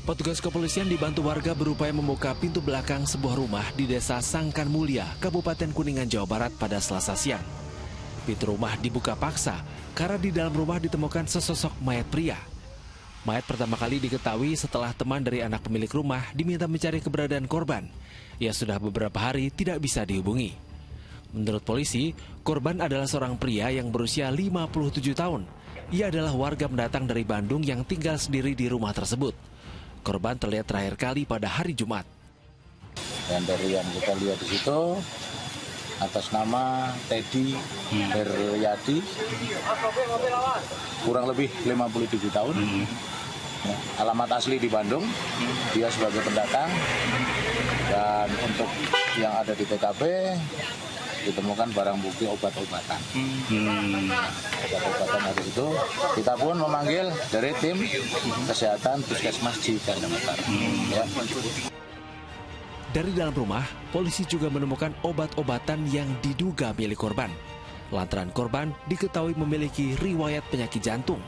Petugas kepolisian dibantu warga berupaya membuka pintu belakang sebuah rumah di Desa Sangkan Mulia, Kabupaten Kuningan, Jawa Barat pada Selasa siang. Pintu rumah dibuka paksa karena di dalam rumah ditemukan sesosok mayat pria. Mayat pertama kali diketahui setelah teman dari anak pemilik rumah diminta mencari keberadaan korban. Ia sudah beberapa hari tidak bisa dihubungi. Menurut polisi, korban adalah seorang pria yang berusia 57 tahun. Ia adalah warga pendatang dari Bandung yang tinggal sendiri di rumah tersebut. Korban terlihat terakhir kali pada hari Jumat. Dan dari yang kita lihat di situ, atas nama Teddy Heryadi, kurang lebih 57 tahun. Alamat asli di Bandung, dia sebagai pendatang. Dan untuk yang ada di TKP, ditemukan barang bukti obat-obatan. Obat-obatan hari itu kita pun memanggil dari tim kesehatan Puskesmas Cikarang Utara. Dari dalam rumah, polisi juga menemukan obat-obatan yang diduga milik korban. Lantaran korban diketahui memiliki riwayat penyakit jantung.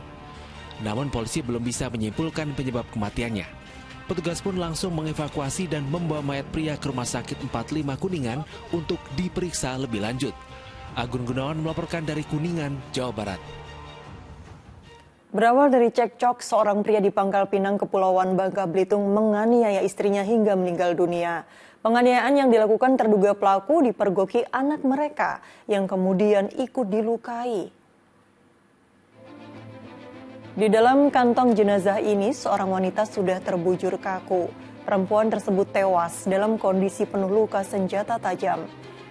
Namun polisi belum bisa menyimpulkan penyebab kematiannya. Petugas pun langsung mengevakuasi dan membawa mayat pria ke Rumah Sakit 45 Kuningan untuk diperiksa lebih lanjut. Agun Gunawan melaporkan dari Kuningan, Jawa Barat. Berawal dari cekcok, seorang pria di Pangkal Pinang, Kepulauan Bangka Belitung menganiaya istrinya hingga meninggal dunia. Penganiayaan yang dilakukan terduga pelaku dipergoki anak mereka yang kemudian ikut dilukai. Di dalam kantong jenazah ini, seorang wanita sudah terbujur kaku. Perempuan tersebut tewas dalam kondisi penuh luka senjata tajam.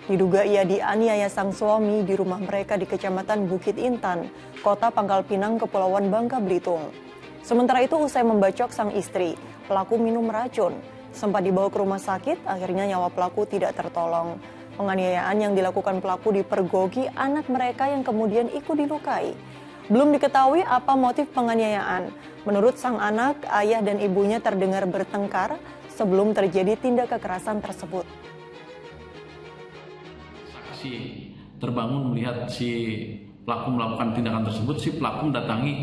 Diduga ia dianiaya sang suami di rumah mereka di Kecamatan Bukit Intan, Kota Pangkal Pinang, Kepulauan Bangka Belitung. Sementara itu, usai membacok sang istri, pelaku minum racun. Sempat dibawa ke rumah sakit, akhirnya nyawa pelaku tidak tertolong. Penganiayaan yang dilakukan pelaku dipergoki anak mereka yang kemudian ikut dilukai. Belum diketahui apa motif penganiayaan. Menurut sang anak, ayah dan ibunya terdengar bertengkar sebelum terjadi tindak kekerasan tersebut. Terbangun melihat si pelaku melakukan tindakan tersebut, si pelaku mendatangi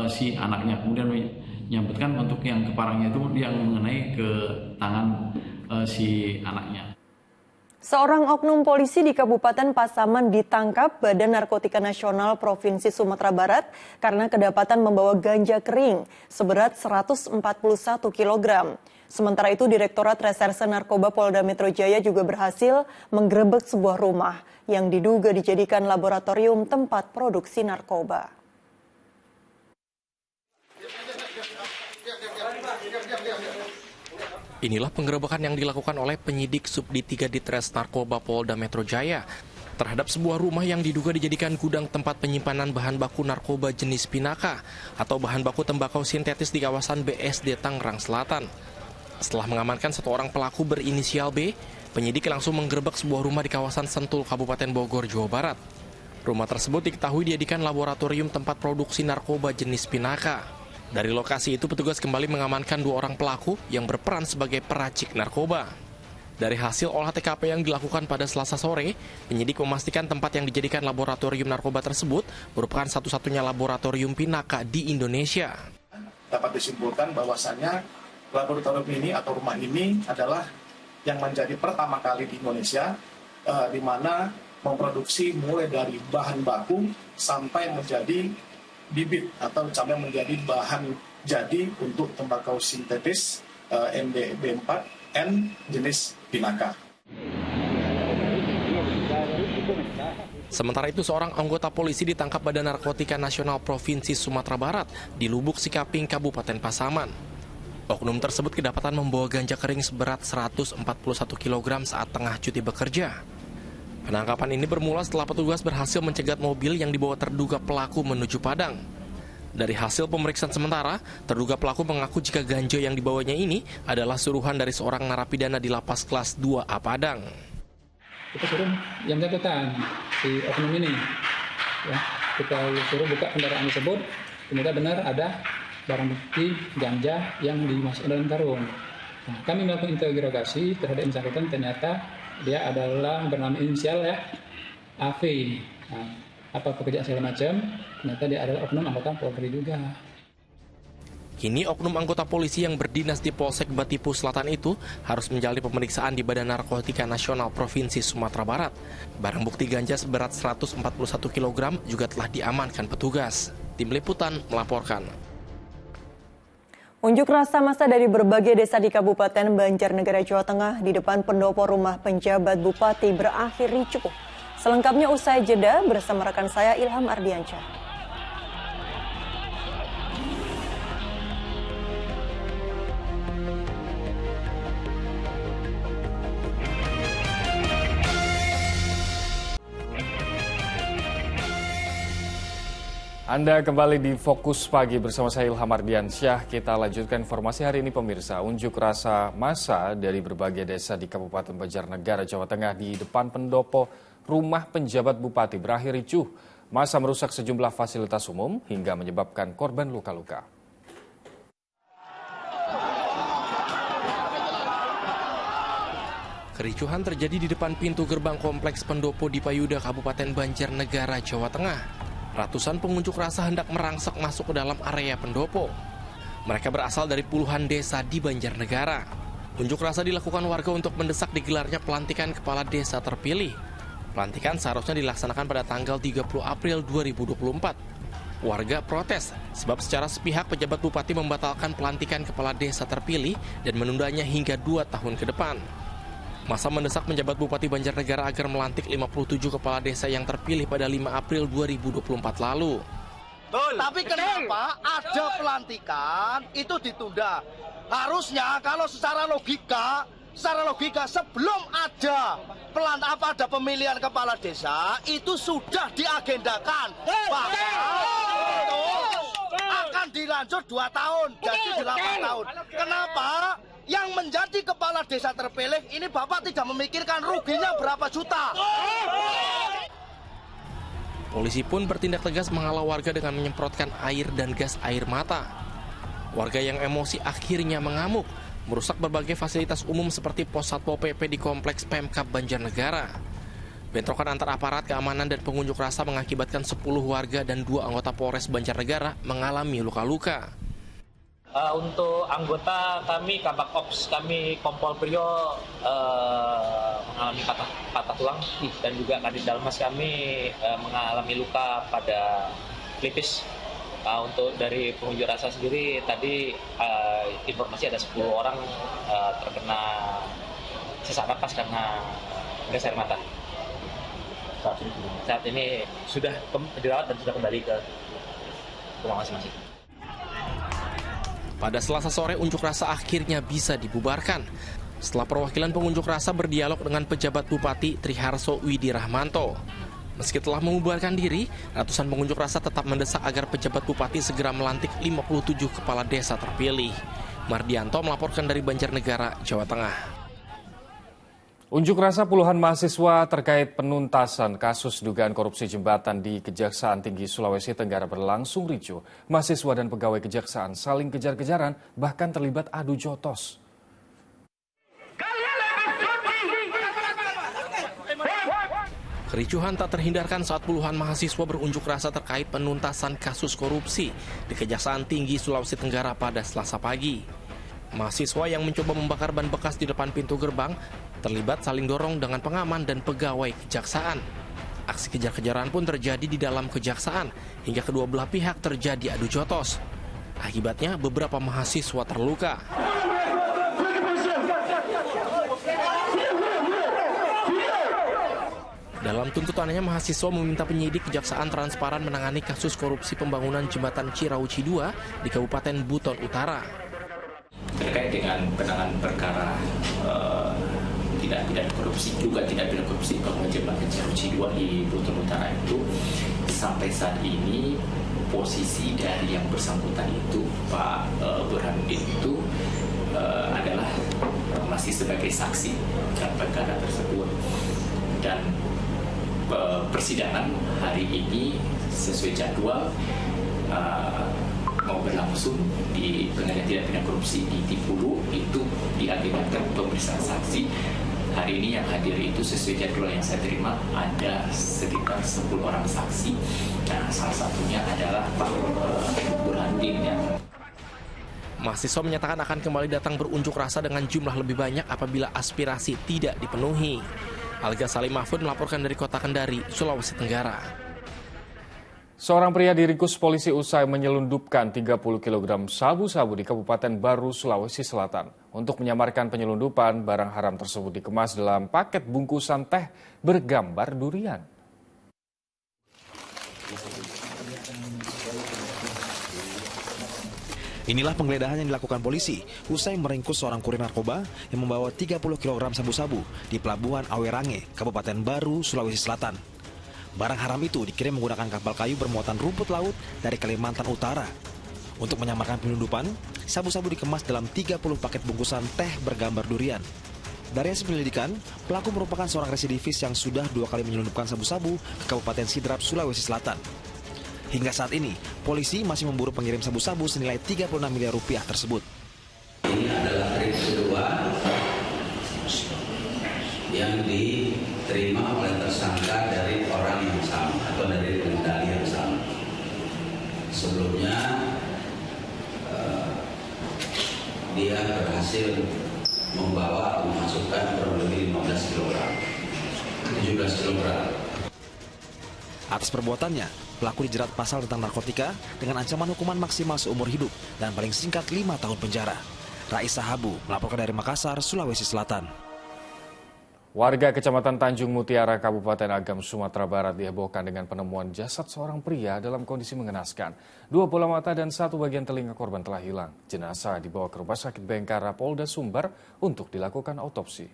si anaknya, kemudian menyebutkan untuk yang keparangnya itu yang mengenai ke tangan si anaknya. Seorang oknum polisi di Kabupaten Pasaman ditangkap Badan Narkotika Nasional Provinsi Sumatera Barat karena kedapatan membawa ganja kering seberat 141 kg. Sementara itu, Direktorat Reserse Narkoba Polda Metro Jaya juga berhasil menggerebek sebuah rumah yang diduga dijadikan laboratorium tempat produksi narkoba. Inilah penggerebekan yang dilakukan oleh penyidik Subdit 3 Ditres Narkoba Polda Metro Jaya terhadap sebuah rumah yang diduga dijadikan gudang tempat penyimpanan bahan baku narkoba jenis Pinaka atau bahan baku tembakau sintetis di kawasan BSD Tangerang Selatan. Setelah mengamankan satu orang pelaku berinisial B, penyidik langsung menggerebek sebuah rumah di kawasan Sentul, Kabupaten Bogor, Jawa Barat. Rumah tersebut diketahui dijadikan laboratorium tempat produksi narkoba jenis Pinaka. Dari lokasi itu, petugas kembali mengamankan 2 orang pelaku yang berperan sebagai peracik narkoba. Dari hasil olah TKP yang dilakukan pada Selasa sore, penyidik memastikan tempat yang dijadikan laboratorium narkoba tersebut merupakan satu-satunya laboratorium Pinaka di Indonesia. Dapat disimpulkan bahwasannya laboratorium ini atau rumah ini adalah yang menjadi pertama kali di Indonesia di mana memproduksi mulai dari bahan baku sampai menjadi bibit atau sampai menjadi bahan jadi untuk tembakau sintetis MDB4N jenis Pinaka. Sementara itu, seorang anggota polisi ditangkap Badan Narkotika Nasional Provinsi Sumatera Barat di Lubuk Sikaping, Kabupaten Pasaman. Oknum tersebut kedapatan membawa ganja kering seberat 141 kg saat tengah cuti bekerja. Penangkapan ini bermula setelah petugas berhasil mencegat mobil yang dibawa terduga pelaku menuju Padang. Dari hasil pemeriksaan sementara, terduga pelaku mengaku jika ganja yang dibawanya ini adalah suruhan dari seorang narapidana di lapas kelas 2A Padang. Kita suruh yang catatan si oknum ini, ya, kita suruh buka kendaraan tersebut, ternyata benar ada barang bukti ganja yang dimasukkan dalam karung. Nah, kami melakukan interogasi terhadap yang bersangkutan, ternyata dia adalah bernama inisial ya, AV. Nah, apa pekerjaan segala macam, ternyata dia adalah oknum anggota Polri juga. Kini oknum anggota polisi yang berdinas di Polsek Batipu Selatan itu harus menjalani pemeriksaan di Badan Narkotika Nasional Provinsi Sumatera Barat. Barang bukti ganja seberat 141 kg juga telah diamankan petugas. Tim Liputan melaporkan. Unjuk rasa massa dari berbagai desa di Kabupaten Banjarnegara, Jawa Tengah di depan pendopo rumah penjabat Bupati berakhir ricuh. Selengkapnya usai jeda bersama rekan saya Ilham Ardiansyah. Anda kembali di Fokus Pagi bersama saya Ilham Ardiansyah. Kita lanjutkan informasi hari ini pemirsa. Unjuk rasa massa dari berbagai desa di Kabupaten Banjarnegara, Jawa Tengah di depan pendopo rumah penjabat Bupati berakhir ricuh. Massa merusak sejumlah fasilitas umum hingga menyebabkan korban luka-luka. Kericuhan terjadi di depan pintu gerbang kompleks pendopo di Payuda, Kabupaten Banjarnegara, Jawa Tengah. Ratusan pengunjuk rasa hendak merangsek masuk ke dalam area pendopo. Mereka berasal dari puluhan desa di Banjarnegara. Unjuk rasa dilakukan warga untuk mendesak digelarnya pelantikan kepala desa terpilih. Pelantikan seharusnya dilaksanakan pada tanggal 30 April 2024. Warga protes sebab secara sepihak pejabat bupati membatalkan pelantikan kepala desa terpilih dan menundanya hingga 2 tahun ke depan. Masa mendesak penjabat Bupati Banjarnegara agar melantik 57 kepala desa yang terpilih pada 5 April 2024 lalu. Tapi kenapa ada pelantikan itu ditunda? Harusnya kalau secara logika sebelum ada ada pemilihan kepala desa itu sudah diagendakan. Akan dilanjut 2 tahun, jadi 8 tahun. Kenapa? Yang menjadi kepala desa terpilih ini Bapak tidak memikirkan ruginya berapa juta. Polisi pun bertindak tegas menghalau warga dengan menyemprotkan air dan gas air mata. Warga yang emosi akhirnya mengamuk, merusak berbagai fasilitas umum seperti pos Satpol PP di kompleks Pemkab Banjarnegara. Bentrokan antar aparat keamanan dan pengunjuk rasa mengakibatkan 10 warga dan 2 anggota Polres Banjarnegara mengalami luka-luka. Untuk anggota kami, Kabak Ops kami, Kompol Priyo mengalami patah tulang dan juga Kadit Dalmas kami mengalami luka pada pelipis. Untuk dari pengunjuk rasa sendiri tadi informasi ada 10 orang terkena sesak napas karena gas air mata. Saat ini sudah dirawat dan sudah kembali ke rumah masing-masing. Pada Selasa sore unjuk rasa akhirnya bisa dibubarkan setelah perwakilan pengunjuk rasa berdialog dengan pejabat Bupati Triharso Widi Rahmanto. Meski telah membubarkan diri, ratusan pengunjuk rasa tetap mendesak agar pejabat Bupati segera melantik 57 kepala desa terpilih. Mardianto melaporkan dari Banjarnegara, Jawa Tengah. Unjuk rasa puluhan mahasiswa terkait penuntasan kasus dugaan korupsi jembatan di Kejaksaan Tinggi Sulawesi Tenggara berlangsung ricuh. Mahasiswa dan pegawai kejaksaan saling kejar-kejaran, bahkan terlibat adu jotos. Kericuhan tak terhindarkan saat puluhan mahasiswa berunjuk rasa terkait penuntasan kasus korupsi di Kejaksaan Tinggi Sulawesi Tenggara pada Selasa pagi. Mahasiswa yang mencoba membakar ban bekas di depan pintu gerbang terlibat saling dorong dengan pengaman dan pegawai kejaksaan. Aksi kejar-kejaran pun terjadi di dalam kejaksaan hingga kedua belah pihak terjadi adu jotos. Akibatnya beberapa mahasiswa terluka. Dalam tuntutannya, mahasiswa meminta penyidik kejaksaan transparan menangani kasus korupsi pembangunan jembatan Cirauci 2 di Kabupaten Buton Utara. Terkait dengan penanganan perkara tidak pidana korupsi, juga tidak pidana korupsi pembangunan jembatan Cirauci 2 di Buton Utara itu, sampai saat ini posisi dari yang bersangkutan itu, Pak Burhanuddin itu adalah masih sebagai saksi dalam perkara tersebut. Dan persidangan hari ini sesuai jadwal mau berlangsung di pengadilan tindak pidana korupsi di Tipulu, itu diagendakan pemeriksaan saksi. Hari ini yang hadir itu sesuai jadwal yang saya terima ada sekitar 10 orang saksi. Nah, salah satunya adalah Pak Burhanuddin yang mahasiswa menyatakan akan kembali datang berunjuk rasa dengan jumlah lebih banyak apabila aspirasi tidak dipenuhi. Alga Salim Mahfud melaporkan dari Kota Kendari, Sulawesi Tenggara. Seorang pria diringkus polisi usai menyelundupkan 30 kg sabu-sabu di Kabupaten Baru, Sulawesi Selatan. Untuk menyamarkan penyelundupan, barang haram tersebut dikemas dalam paket bungkusan teh bergambar durian. Inilah penggeledahan yang dilakukan polisi usai meringkus seorang kurir narkoba yang membawa 30 kg sabu-sabu di Pelabuhan Awerange, Kabupaten Baru, Sulawesi Selatan. Barang haram itu dikirim menggunakan kapal kayu bermuatan rumput laut dari Kalimantan Utara. Untuk menyamarkan penyelundupan, sabu-sabu dikemas dalam 30 paket bungkusan teh bergambar durian. Dari hasil penyelidikan, pelaku merupakan seorang residivis yang sudah 2 kali menyelundupkan sabu-sabu ke Kabupaten Sidrap, Sulawesi Selatan. Hingga saat ini, polisi masih memburu pengirim sabu-sabu senilai 36 miliar rupiah tersebut. Ini adalah trip kedua yang diterima oleh tersangka dari orang yang sama atau dari pengendali yang sama. Sebelumnya dia berhasil membawa atau memasukkan kurang lebih 15 kg, 17 kg. Atas perbuatannya, Pelaku dijerat pasal tentang narkotika dengan ancaman hukuman maksimal seumur hidup dan paling singkat 5 tahun penjara. Raisa Habu melaporkan dari Makassar, Sulawesi Selatan. Warga Kecamatan Tanjung Mutiara, Kabupaten Agam, Sumatera Barat dihebohkan dengan penemuan jasad seorang pria dalam kondisi mengenaskan. 2 bola mata dan 1 bagian telinga korban telah hilang. Jenazah dibawa ke Rumah Sakit Bayangkara Polda Sumbar untuk dilakukan autopsi.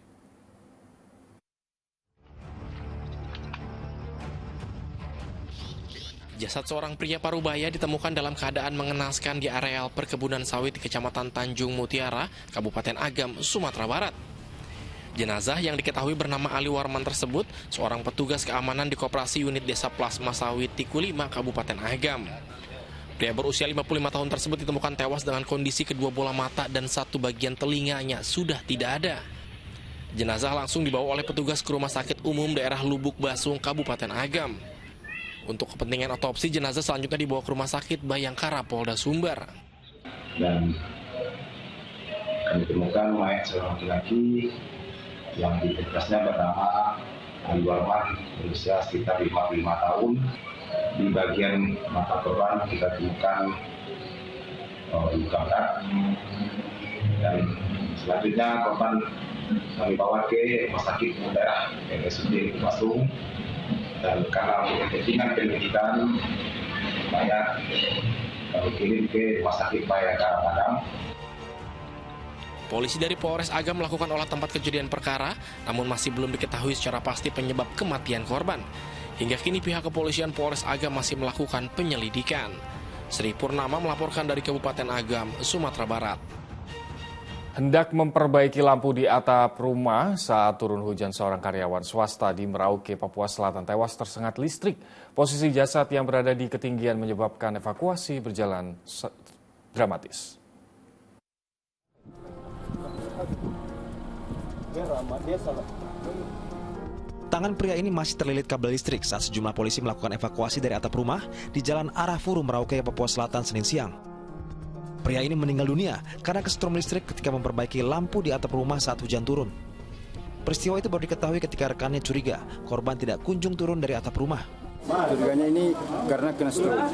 Jasad seorang pria Parubaya ditemukan dalam keadaan mengenaskan di areal perkebunan sawit di Kecamatan Tanjung Mutiara, Kabupaten Agam, Sumatera Barat. Jenazah yang diketahui bernama Ali Warman tersebut seorang petugas keamanan di Koperasi Unit Desa Plasma Sawit Tiku 5, Kabupaten Agam. Pria berusia 55 tahun tersebut ditemukan tewas dengan kondisi kedua bola mata dan 1 bagian telinganya sudah tidak ada. Jenazah langsung dibawa oleh petugas ke Rumah Sakit Umum Daerah Lubuk Basung, Kabupaten Agam. Untuk kepentingan otopsi, jenazah selanjutnya dibawa ke Rumah Sakit Bayangkara Polda Sumbar. Dan kami temukan mayat seorang laki-laki yang identitasnya bernama Ali Warman, berusia sekitar 55 tahun. Di bagian mata korban kita temukan luka berat. Dan selanjutnya korban kami bawa ke Rumah Sakit Daerah RSUD Basung. Dan karena kepentingan penyelidikan, mayat kami kirim ke Rumah Sakit Bayangkara Padang. Polisi dari Polres Agam melakukan olah tempat kejadian perkara, namun masih belum diketahui secara pasti penyebab kematian korban. Hingga kini pihak kepolisian Polres Agam masih melakukan penyelidikan. Sri Purnama melaporkan dari Kabupaten Agam, Sumatera Barat. Hendak memperbaiki lampu di atap rumah saat turun hujan, seorang karyawan swasta di Merauke, Papua Selatan tewas tersengat listrik. Posisi jasad yang berada di ketinggian menyebabkan evakuasi berjalan dramatis. Tangan pria ini masih terlilit kabel listrik saat sejumlah polisi melakukan evakuasi dari atap rumah di Jalan Arafuru, Merauke, Papua Selatan, Senin siang. Pria ini meninggal dunia karena kesetrum listrik ketika memperbaiki lampu di atap rumah saat hujan turun. Peristiwa itu baru diketahui ketika rekannya curiga korban tidak kunjung turun dari atap rumah. Curiganya ini karena kena stroke,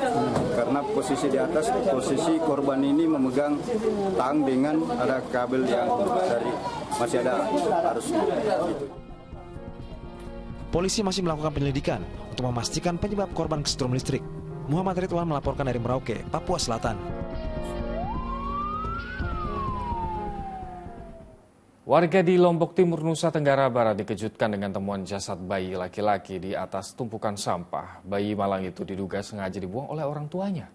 karena posisi di atas, posisi korban ini memegang tang dengan ada kabel yang dari masih ada arusnya. Polisi masih melakukan penyelidikan untuk memastikan penyebab korban kesetrum listrik. Muhammad Ridwan melaporkan dari Merauke, Papua Selatan. Warga di Lombok Timur, Nusa Tenggara Barat dikejutkan dengan temuan jasad bayi laki-laki di atas tumpukan sampah. Bayi malang itu diduga sengaja dibuang oleh orang tuanya.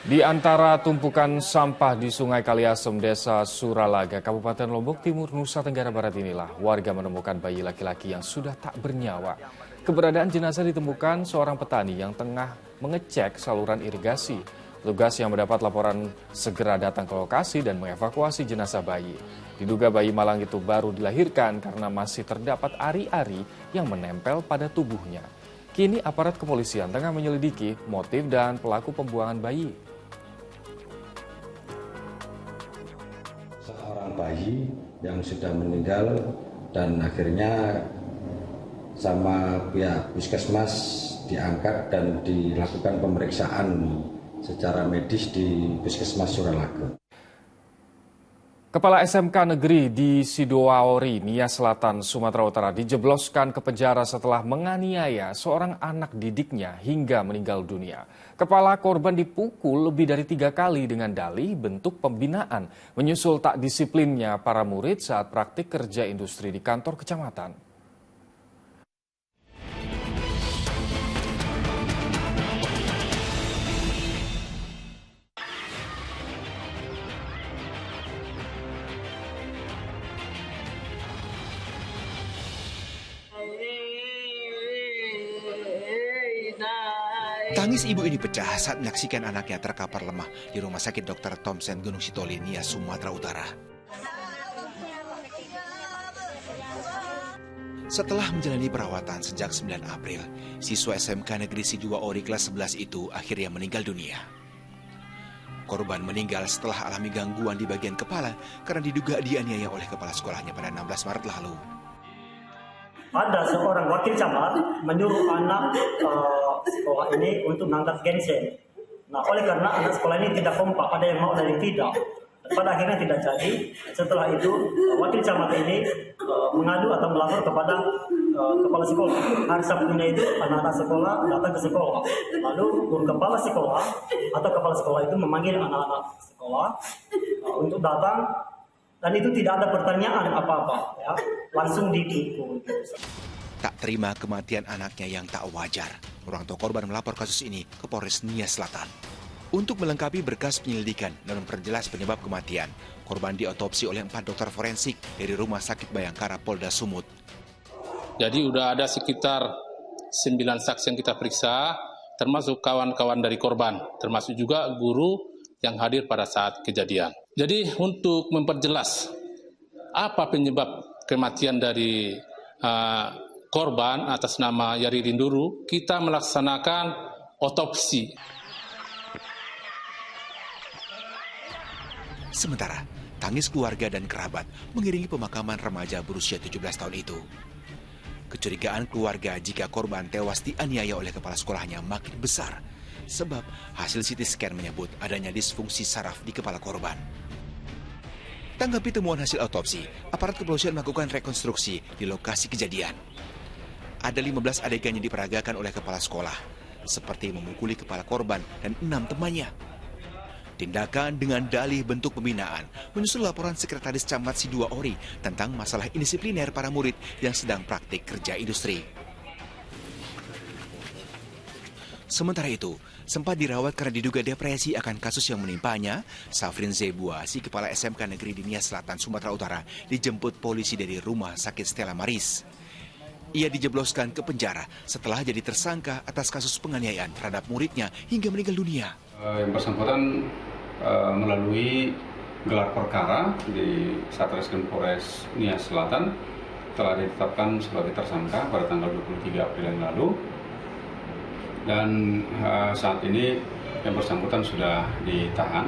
Di antara tumpukan sampah di Sungai Kaliasem, Desa Suralaga, Kabupaten Lombok Timur, Nusa Tenggara Barat inilah warga menemukan bayi laki-laki yang sudah tak bernyawa. Keberadaan jenazah ditemukan seorang petani yang tengah mengecek saluran irigasi. Petugas yang mendapat laporan segera datang ke lokasi dan mengevakuasi jenazah bayi. Diduga bayi malang itu baru dilahirkan karena masih terdapat ari-ari yang menempel pada tubuhnya. Kini aparat kepolisian tengah menyelidiki motif dan pelaku pembuangan bayi. Seorang bayi yang sudah meninggal dan akhirnya sama pihak puskesmas diangkat dan dilakukan pemeriksaan secara medis di Puskesmas Suralaga. Kepala SMK Negeri di Sidoaori, Nia Selatan, Sumatera Utara dijebloskan ke penjara setelah menganiaya seorang anak didiknya hingga meninggal dunia. Kepala korban dipukul lebih dari 3 kali dengan dalih bentuk pembinaan, menyusul tak disiplinnya para murid saat praktik kerja industri di kantor kecamatan. Tangis ibu ini pecah saat menyaksikan anaknya terkapar lemah di Rumah Sakit Dr. Thompson Gunung Sitoli, Nias, Sumatera Utara. Setelah menjalani perawatan sejak 9 April, siswa SMK Negeri Sidoaori kelas 11 itu akhirnya meninggal dunia. Korban meninggal setelah alami gangguan di bagian kepala karena diduga dianiaya oleh kepala sekolahnya pada 16 Maret lalu. ada seorang wakil camat menyuruh anak sekolah ini untuk mengangkat genset. Nah, oleh karena anak sekolah ini tidak kompak, ada yang mau dan yang tidak. Pada akhirnya tidak jadi. Setelah itu wakil camat ini mengadu atau melapor kepada kepala sekolah. Hari Sabtunya itu anak-anak sekolah datang ke sekolah. Lalu guru kepala sekolah atau kepala sekolah itu memanggil anak-anak sekolah untuk datang, dan itu tidak ada pertanyaan apa-apa, ya. Langsung dipukul. Tak terima kematian anaknya yang tak wajar, orang tua korban melapor kasus ini ke Polres Nia Selatan. Untuk melengkapi berkas penyelidikan dan memperjelas penyebab kematian, korban diotopsi oleh 4 dokter forensik dari Rumah Sakit Bayangkara Polda Sumut. Jadi udah ada sekitar 9 saksi yang kita periksa, termasuk kawan-kawan dari korban, termasuk juga guru yang hadir pada saat kejadian. Jadi untuk memperjelas apa penyebab kematian dari korban atas nama Yari Rinduru, kita melaksanakan otopsi. Sementara, tangis keluarga dan kerabat mengiringi pemakaman remaja berusia 17 tahun itu. Kecurigaan keluarga jika korban tewas dianiaya oleh kepala sekolahnya makin besar, sebab hasil CT scan menyebut adanya disfungsi saraf di kepala korban. Tanggapi temuan hasil otopsi, aparat kepolisian melakukan rekonstruksi di lokasi kejadian. Ada 15 adegan yang diperagakan oleh kepala sekolah, seperti memukuli kepala korban dan 6 temannya. Tindakan dengan dalih bentuk pembinaan menyusul laporan Sekretaris Camat Sidua Ori tentang masalah indisipliner para murid yang sedang praktik kerja industri. Sementara itu, sempat dirawat karena diduga depresi akan kasus yang menimpanya, Safrin Zebua, si kepala SMK Negeri di Nia Selatan, Sumatera Utara, dijemput polisi dari Rumah Sakit Stella Maris. Ia dijebloskan ke penjara setelah jadi tersangka atas kasus penganiayaan terhadap muridnya hingga meninggal dunia. Yang bersangkutan melalui gelar perkara di Satreskrim Polres Nia Selatan telah ditetapkan sebagai tersangka pada tanggal 23 April yang lalu. Dan saat ini yang bersangkutan sudah ditahan.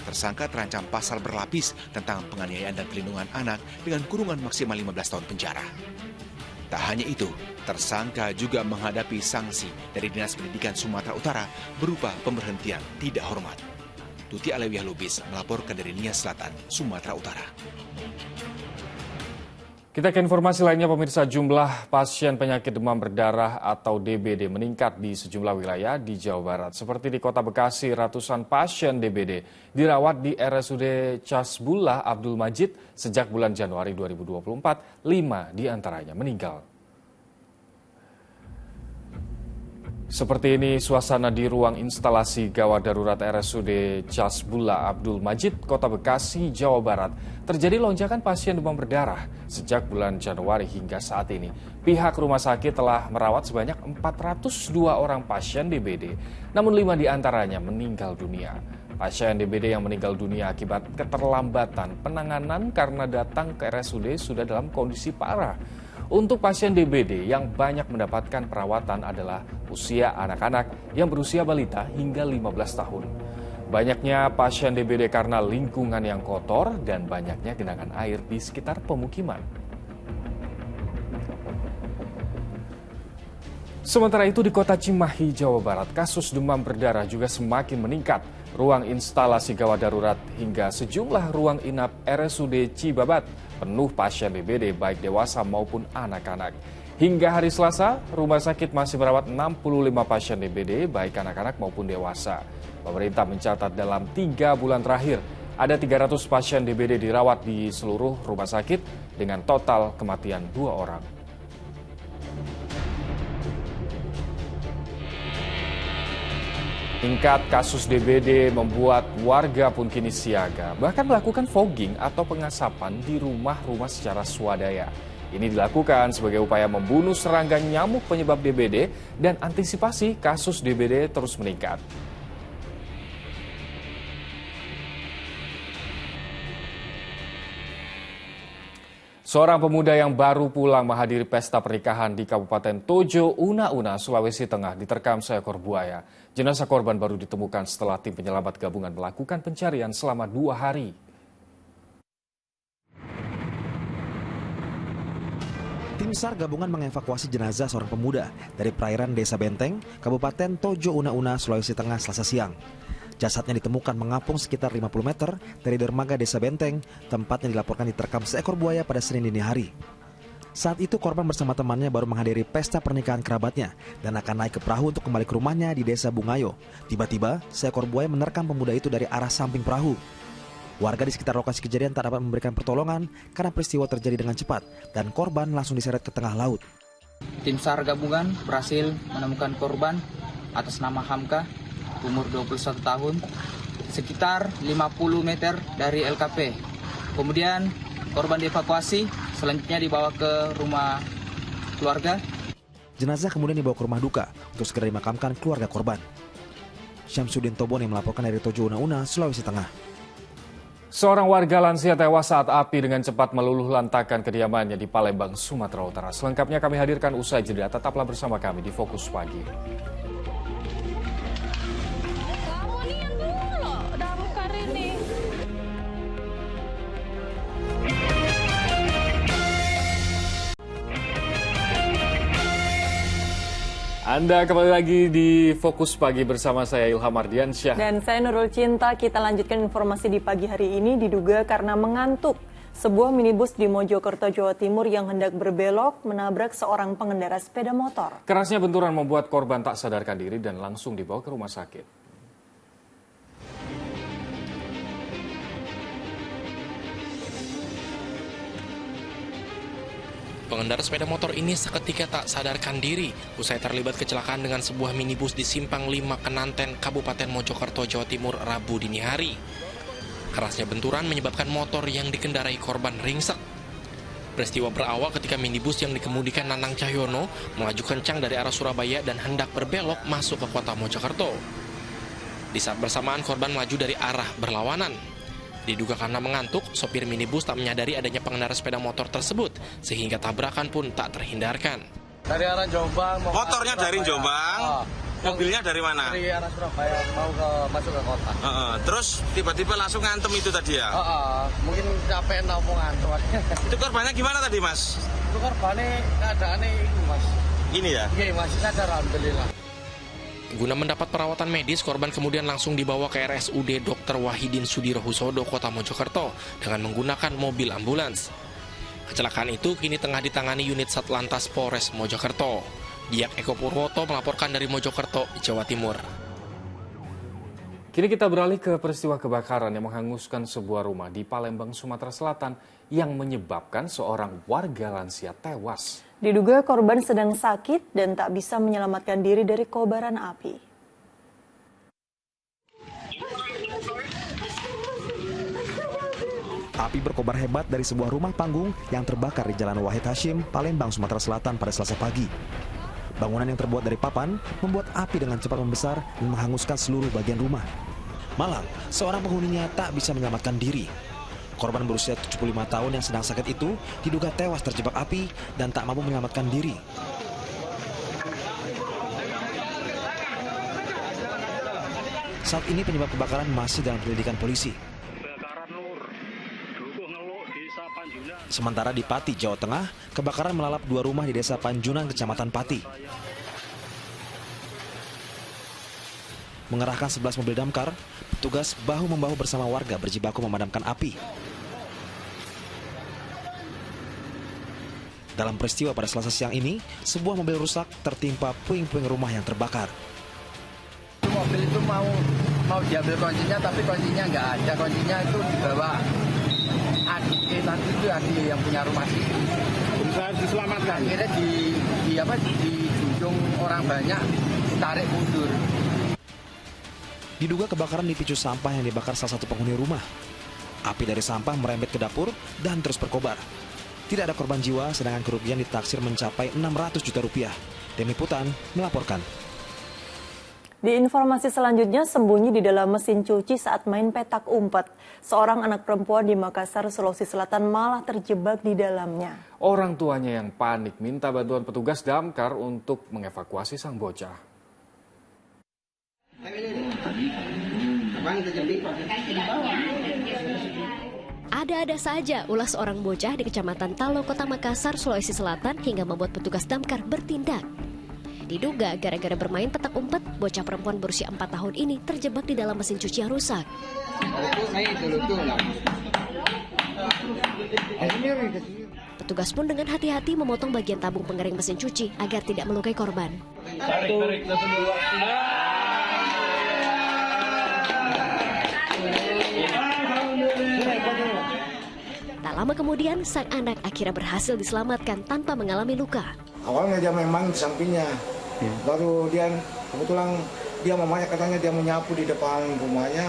Tersangka terancam pasal berlapis tentang penganiayaan dan perlindungan anak dengan kurungan maksimal 15 tahun penjara. Tak hanya itu, tersangka juga menghadapi sanksi dari Dinas Pendidikan Sumatera Utara berupa pemberhentian tidak hormat. Tuti Alewiyah Lubis melaporkan dari Nia Selatan, Sumatera Utara. Kita ke informasi lainnya, pemirsa. Jumlah pasien penyakit demam berdarah atau DBD meningkat di sejumlah wilayah di Jawa Barat. Seperti di Kota Bekasi, ratusan pasien DBD dirawat di RSUD Casbullah Abdul Majid sejak bulan Januari 2024, 5 diantaranya meninggal. Seperti ini suasana di ruang instalasi gawat darurat RSUD Casbullah Abdul Majid, Kota Bekasi, Jawa Barat. Terjadi lonjakan pasien demam berdarah sejak bulan Januari hingga saat ini. Pihak rumah sakit telah merawat sebanyak 402 orang pasien DBD, namun 5 diantaranya meninggal dunia. Pasien DBD yang meninggal dunia akibat keterlambatan penanganan karena datang ke RSUD sudah dalam kondisi parah. Untuk pasien DBD yang banyak mendapatkan perawatan adalah usia anak-anak yang berusia balita hingga 15 tahun. Banyaknya pasien DBD karena lingkungan yang kotor dan banyaknya genangan air di sekitar pemukiman. Sementara itu di Kota Cimahi, Jawa Barat, kasus demam berdarah juga semakin meningkat. Ruang instalasi gawat darurat hingga sejumlah ruang inap RSUD Cibabat penuh pasien DBD baik dewasa maupun anak-anak. Hingga hari Selasa, rumah sakit masih merawat 65 pasien DBD baik anak-anak maupun dewasa. Pemerintah mencatat dalam 3 bulan terakhir ada 300 pasien DBD dirawat di seluruh rumah sakit dengan total kematian 2 orang. Tingkat kasus DBD membuat warga pun kini siaga, bahkan melakukan fogging atau pengasapan di rumah-rumah secara swadaya. Ini dilakukan sebagai upaya membunuh serangga nyamuk penyebab DBD dan antisipasi kasus DBD terus meningkat. Seorang pemuda yang baru pulang menghadiri pesta pernikahan di Kabupaten Tojo, Una-Una, Sulawesi Tengah diterkam seekor buaya. Jenazah korban baru ditemukan setelah tim penyelamat gabungan melakukan pencarian selama 2 hari. Tim SAR gabungan mengevakuasi jenazah seorang pemuda dari perairan Desa Benteng, Kabupaten Tojo Una-Una, Sulawesi Tengah, Selasa siang. Jasadnya ditemukan mengapung sekitar 50 meter dari dermaga Desa Benteng, tempat yang dilaporkan diterkam seekor buaya pada Senin dini hari. Saat itu korban bersama temannya baru menghadiri pesta pernikahan kerabatnya dan akan naik ke perahu untuk kembali ke rumahnya di Desa Bungayo. Tiba-tiba, seekor buaya menerkam pemuda itu dari arah samping perahu. Warga di sekitar lokasi kejadian tak dapat memberikan pertolongan karena peristiwa terjadi dengan cepat dan korban langsung diseret ke tengah laut. Tim SAR gabungan berhasil menemukan korban atas nama Hamka, umur 21 tahun, sekitar 50 meter dari LKP. Kemudian korban dievakuasi, selanjutnya dibawa ke rumah keluarga. Jenazah kemudian dibawa ke rumah duka untuk segera dimakamkan keluarga korban. Syamsuddin Tobon yang melaporkan dari Tojo Una-Una, Sulawesi Tengah. Seorang warga lansia tewas saat api dengan cepat meluluh lantakan kediamannya di Palembang, Sumatera Utara. Selengkapnya kami hadirkan usai jeda. Tetaplah bersama kami di Fokus Pagi. Anda kembali lagi di Fokus Pagi bersama saya Ilham Ardiansyah. Dan saya Nurul Cinta. Kita lanjutkan informasi di pagi hari ini. Diduga karena mengantuk, sebuah minibus di Mojokerto, Jawa Timur yang hendak berbelok menabrak seorang pengendara sepeda motor. Kerasnya benturan membuat korban tak sadarkan diri dan langsung dibawa ke rumah sakit. Pengendara sepeda motor ini seketika tak sadarkan diri usai terlibat kecelakaan dengan sebuah minibus di Simpang 5 Kenanten, Kabupaten Mojokerto, Jawa Timur, Rabu dini hari. Kerasnya benturan menyebabkan motor yang dikendarai korban ringsek. Peristiwa berawal ketika minibus yang dikemudikan Nanang Cahyono melaju kencang dari arah Surabaya dan hendak berbelok masuk ke kota Mojokerto. Di saat bersamaan korban melaju dari arah berlawanan. Diduga karena mengantuk, sopir minibus tak menyadari adanya pengendara sepeda motor tersebut, sehingga tabrakan pun tak terhindarkan. Dari arah Jombang. Motornya dari Jombang, mobilnya dari mana? Dari arah Surabaya, mau masuk ke kota. Terus tiba-tiba langsung ngantem itu tadi ya? Mungkin capek mau ngantuk. Itu korbannya gimana tadi, Mas? Itu korbannya keadaannya ini, Mas. Ini ya? Iya, masih sadar, alhamdulillah. Guna mendapat perawatan medis, korban kemudian langsung dibawa ke RSUD Dr. Wahidin Sudirohusodo, Kota Mojokerto, dengan menggunakan mobil ambulans. Kecelakaan itu kini tengah ditangani unit Satlantas Polres Mojokerto. Diak Eko Purwoto melaporkan dari Mojokerto, Jawa Timur. Kini kita beralih ke peristiwa kebakaran yang menghanguskan sebuah rumah di Palembang, Sumatera Selatan yang menyebabkan seorang warga lansia tewas. Diduga korban sedang sakit dan tak bisa menyelamatkan diri dari kobaran api. Api berkobar hebat dari sebuah rumah panggung yang terbakar di Jalan Wahid Hashim, Palembang, Sumatera Selatan pada Selasa pagi. Bangunan yang terbuat dari papan membuat api dengan cepat membesar dan menghanguskan seluruh bagian rumah. Malang, seorang penghuninya tak bisa menyelamatkan diri. Korban berusia 75 tahun yang sedang sakit itu diduga tewas terjebak api dan tak mampu menyelamatkan diri. Saat ini penyebab kebakaran masih dalam penyelidikan polisi. Sementara di Pati, Jawa Tengah, kebakaran melalap dua rumah di Desa Panjunan, Kecamatan Pati. Mengerahkan 11 mobil damkar, petugas bahu-membahu bersama warga berjibaku memadamkan api. Dalam peristiwa pada Selasa siang ini, sebuah mobil rusak tertimpa puing-puing rumah yang terbakar. Mobil itu mau diambil kuncinya, tapi kuncinya nggak ada. Kuncinya itu dibawa adik tadi itu adik yang punya rumah sih. Berusaha diselamatkan. Akhirnya dijunjung orang banyak, ditarik mundur. Diduga kebakaran dipicu sampah yang dibakar salah satu penghuni rumah. Api dari sampah merembet ke dapur dan terus berkobar. Tidak ada korban jiwa, sedangkan kerugian ditaksir mencapai 600 juta rupiah. Tim Liputan melaporkan. Di informasi selanjutnya, sembunyi di dalam mesin cuci saat main petak umpet. Seorang anak perempuan di Makassar, Sulawesi Selatan malah terjebak di dalamnya. Orang tuanya yang panik minta bantuan petugas damkar untuk mengevakuasi sang bocah. Ada-ada saja ulah seorang bocah di Kecamatan Talo, Kota Makassar, Sulawesi Selatan hingga membuat petugas damkar bertindak. Diduga gara-gara bermain petak umpet, bocah perempuan berusia 4 tahun ini terjebak di dalam mesin cuci yang rusak. Petugas pun dengan hati-hati memotong bagian tabung pengering mesin cuci agar tidak melukai korban. Tak lama kemudian, sang anak akhirnya berhasil diselamatkan tanpa mengalami luka. Awalnya dia memang di sampingnya, baru dia kebetulan mamanya katanya dia menyapu di depan rumahnya,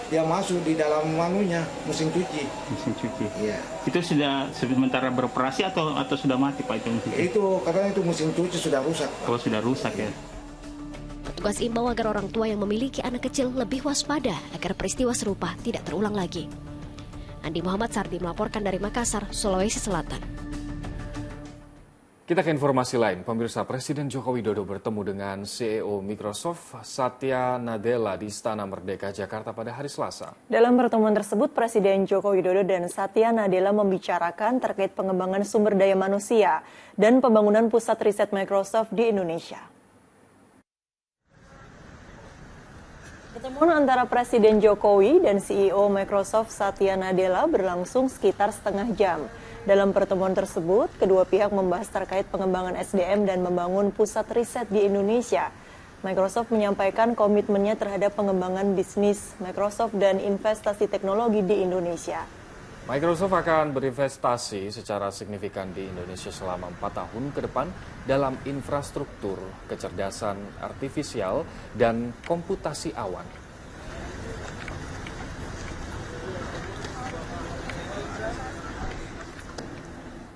dia masuk di dalam mesin cuci. Mesin cuci. Iya. Itu sudah sementara beroperasi atau sudah mati Pak itu mesin cuci? Itu katanya itu mesin cuci sudah rusak. Oh, sudah rusak ya. Petugas imbau agar orang tua yang memiliki anak kecil lebih waspada agar peristiwa serupa tidak terulang lagi. Andi Muhammad Sardi melaporkan dari Makassar, Sulawesi Selatan. Kita ke informasi lain. Pemirsa, Presiden Joko Widodo bertemu dengan CEO Microsoft Satya Nadella di Istana Merdeka, Jakarta pada hari Selasa. Dalam pertemuan tersebut, Presiden Joko Widodo dan Satya Nadella membicarakan terkait pengembangan sumber daya manusia dan pembangunan pusat riset Microsoft di Indonesia. Pertemuan antara Presiden Jokowi dan CEO Microsoft Satya Nadella berlangsung sekitar setengah jam. Dalam pertemuan tersebut, kedua pihak membahas terkait pengembangan SDM dan membangun pusat riset di Indonesia. Microsoft menyampaikan komitmennya terhadap pengembangan bisnis Microsoft dan investasi teknologi di Indonesia. Microsoft akan berinvestasi secara signifikan di Indonesia selama 4 tahun ke depan dalam infrastruktur, kecerdasan artifisial, dan komputasi awan.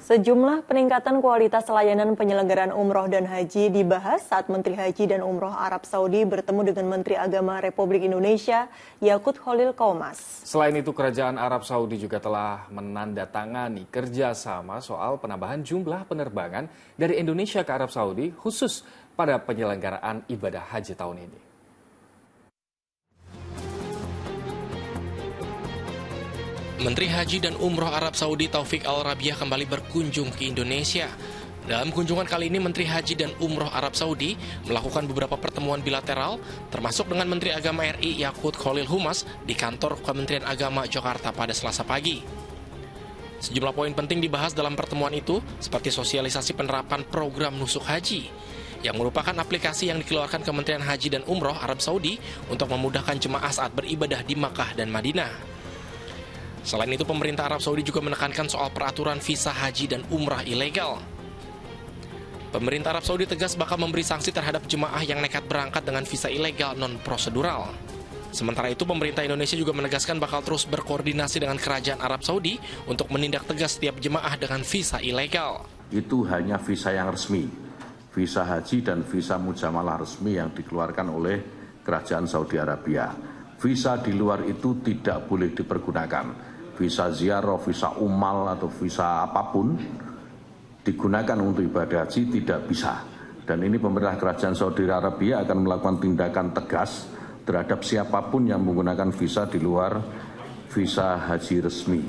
Sejumlah peningkatan kualitas layanan penyelenggaraan umroh dan haji dibahas saat Menteri Haji dan Umroh Arab Saudi bertemu dengan Menteri Agama Republik Indonesia, Yakut Khalil Qomas. Selain itu, Kerajaan Arab Saudi juga telah menandatangani kerjasama soal penambahan jumlah penerbangan dari Indonesia ke Arab Saudi khusus pada penyelenggaraan ibadah haji tahun ini. Menteri Haji dan Umroh Arab Saudi Taufik Al-Rabiah kembali berkunjung ke Indonesia. Dalam kunjungan kali ini, Menteri Haji dan Umroh Arab Saudi melakukan beberapa pertemuan bilateral, termasuk dengan Menteri Agama RI Yakut Khalil Qomas di kantor Kementerian Agama Jakarta pada Selasa pagi. Sejumlah poin penting dibahas dalam pertemuan itu, seperti sosialisasi penerapan program nusuk haji, yang merupakan aplikasi yang dikeluarkan Kementerian Haji dan Umroh Arab Saudi untuk memudahkan jemaah saat beribadah di Makkah dan Madinah. Selain itu, pemerintah Arab Saudi juga menekankan soal peraturan visa haji dan umrah ilegal. Pemerintah Arab Saudi tegas bakal memberi sanksi terhadap jemaah yang nekat berangkat dengan visa ilegal non-prosedural. Sementara itu, pemerintah Indonesia juga menegaskan bakal terus berkoordinasi dengan Kerajaan Arab Saudi untuk menindak tegas setiap jemaah dengan visa ilegal. Itu hanya visa yang resmi, visa haji dan visa mujamalah resmi yang dikeluarkan oleh Kerajaan Saudi Arabia. Visa di luar itu tidak boleh dipergunakan. Visa ziarah, visa umal, atau visa apapun digunakan untuk ibadah haji tidak bisa. Dan ini pemerintah Kerajaan Saudi Arabia akan melakukan tindakan tegas terhadap siapapun yang menggunakan visa di luar visa haji resmi.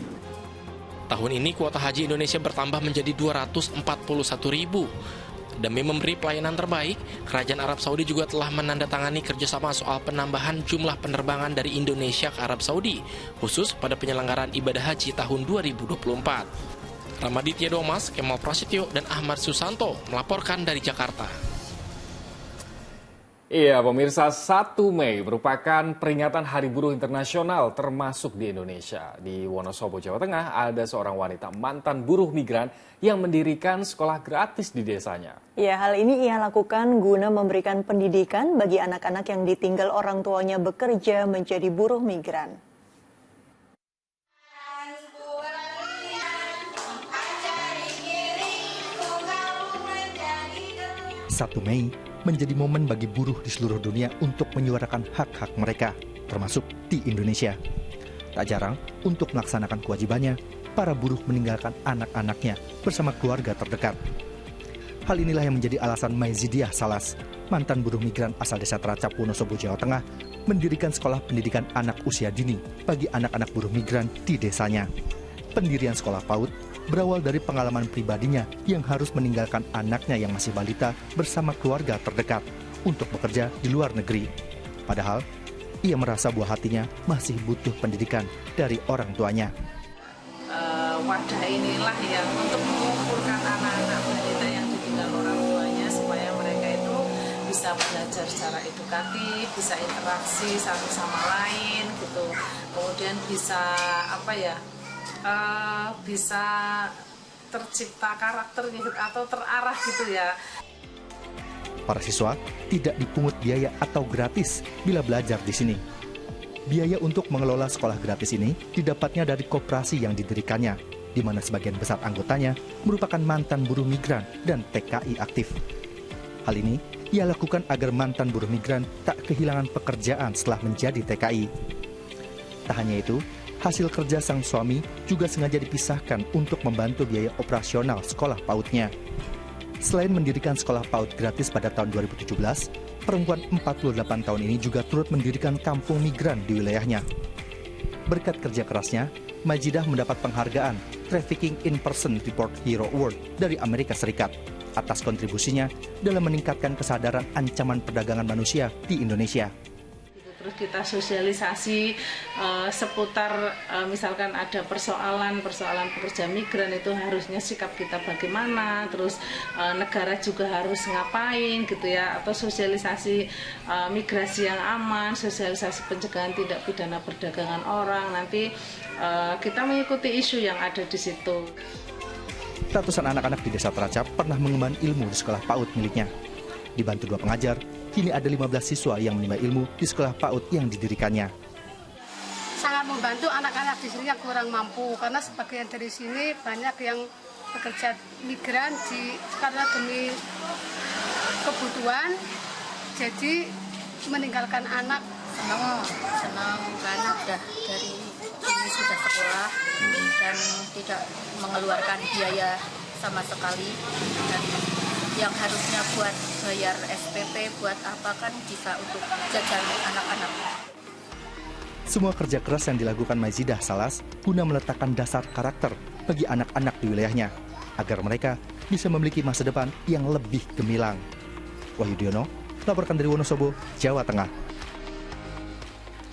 Tahun ini kuota haji Indonesia bertambah menjadi 241.000. Demi memberi pelayanan terbaik, Kerajaan Arab Saudi juga telah menandatangani kerjasama soal penambahan jumlah penerbangan dari Indonesia ke Arab Saudi, khusus pada penyelenggaraan ibadah haji tahun 2024. Ramaditya Domas, Kemal Prasetyo, dan Ahmad Susanto melaporkan dari Jakarta. Iya, pemirsa, 1 Mei merupakan peringatan Hari Buruh Internasional termasuk di Indonesia. Di Wonosobo, Jawa Tengah, ada seorang wanita mantan buruh migran yang mendirikan sekolah gratis di desanya. Ya, hal ini ia lakukan guna memberikan pendidikan bagi anak-anak yang ditinggal orang tuanya bekerja menjadi buruh migran. Satu Mei menjadi momen bagi buruh di seluruh dunia untuk menyuarakan hak-hak mereka, termasuk di Indonesia. Tak jarang, untuk melaksanakan kewajibannya, para buruh meninggalkan anak-anaknya bersama keluarga terdekat. Hal inilah yang menjadi alasan Maizidiah Salas, mantan buruh migran asal desa Teracap, Wonosobo, Jawa Tengah, mendirikan sekolah pendidikan anak usia dini bagi anak-anak buruh migran di desanya. pendirian sekolah PAUD berawal dari pengalaman pribadinya yang harus meninggalkan anaknya yang masih balita bersama keluarga terdekat untuk bekerja di luar negeri. Padahal, ia merasa buah hatinya masih butuh pendidikan dari orang tuanya. Wadah inilah yang untuk mengumpulkan anak-anak balita yang ditinggal orang tuanya supaya mereka itu bisa belajar secara edukatif, bisa interaksi satu sama lain gitu. Kemudian bisa bisa tercipta karakter atau terarah gitu ya. Para siswa tidak dipungut biaya atau gratis bila belajar di sini. Biaya untuk mengelola sekolah gratis ini didapatnya dari koperasi yang didirikannya, di mana sebagian besar anggotanya merupakan mantan buruh migran dan TKI aktif. Hal ini ia lakukan agar mantan buruh migran tak kehilangan pekerjaan setelah menjadi TKI. Tak hanya itu, hasil kerja sang suami juga sengaja dipisahkan untuk membantu biaya operasional sekolah PAUD-nya. Selain mendirikan sekolah PAUD gratis pada tahun 2017, perempuan 48 tahun ini juga turut mendirikan kampung migran di wilayahnya. Berkat kerja kerasnya, Majidah mendapat penghargaan Trafficking in Person Report Hero Award dari Amerika Serikat atas kontribusinya dalam meningkatkan kesadaran ancaman perdagangan manusia di Indonesia. Terus kita sosialisasi seputar misalkan ada persoalan pekerja migran itu harusnya sikap kita bagaimana, terus negara juga harus ngapain gitu ya, atau sosialisasi migrasi yang aman, sosialisasi pencegahan tindak pidana perdagangan orang. Nanti kita mengikuti isu yang ada di situ. Ratusan anak-anak di Desa Teracap pernah mengemban ilmu di sekolah PAUD miliknya. Dibantu 2 pengajar, kini ada 15 siswa yang menimba ilmu di sekolah PAUD yang didirikannya. Sangat membantu anak-anak di sini yang kurang mampu, karena sebagian dari sini banyak yang bekerja migran karena demi kebutuhan, jadi meninggalkan anak. Senang karena sudah sekolah dan tidak mengeluarkan biaya sama sekali, dan yang harusnya buat bayar SPP, buat apa kan bisa untuk jajan anak-anak. Semua kerja keras yang dilakukan Majidah Salas guna meletakkan dasar karakter bagi anak-anak di wilayahnya, agar mereka bisa memiliki masa depan yang lebih gemilang. Wahyu Diono, laporkan dari Wonosobo, Jawa Tengah.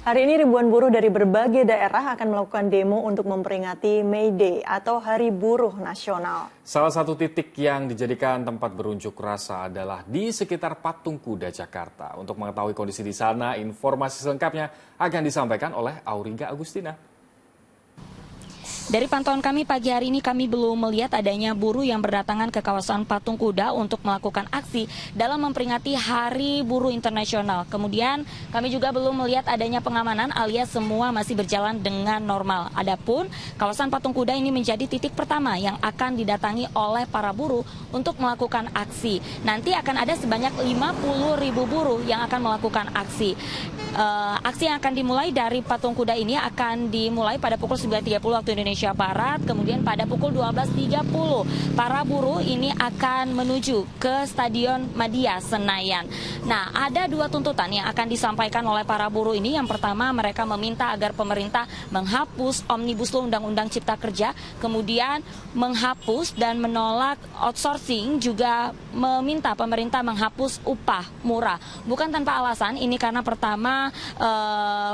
Hari ini ribuan buruh dari berbagai daerah akan melakukan demo untuk memperingati May Day atau Hari Buruh Nasional. Salah satu titik yang dijadikan tempat berunjuk rasa adalah di sekitar Patung Kuda, Jakarta. Untuk mengetahui kondisi di sana, informasi selengkapnya akan disampaikan oleh Auriga Agustina. Dari pantauan kami pagi hari ini, kami belum melihat adanya buruh yang berdatangan ke kawasan Patung Kuda untuk melakukan aksi dalam memperingati Hari Buruh Internasional. Kemudian kami juga belum melihat adanya pengamanan alias semua masih berjalan dengan normal. Adapun kawasan Patung Kuda ini menjadi titik pertama yang akan didatangi oleh para buruh untuk melakukan aksi. Nanti akan ada sebanyak 50.000 buruh yang akan melakukan aksi. Aksi yang akan dimulai dari Patung Kuda ini akan dimulai pada pukul 9.30 waktu Indonesia Barat, kemudian pada pukul 12.30 para buruh ini akan menuju ke Stadion Madia Senayan. Nah, ada 2 tuntutan yang akan disampaikan oleh para buruh ini. Yang pertama, mereka meminta agar pemerintah menghapus Omnibus Law Undang-Undang Cipta Kerja, kemudian menghapus dan menolak outsourcing, juga meminta pemerintah menghapus upah murah. Bukan tanpa alasan, ini karena pertama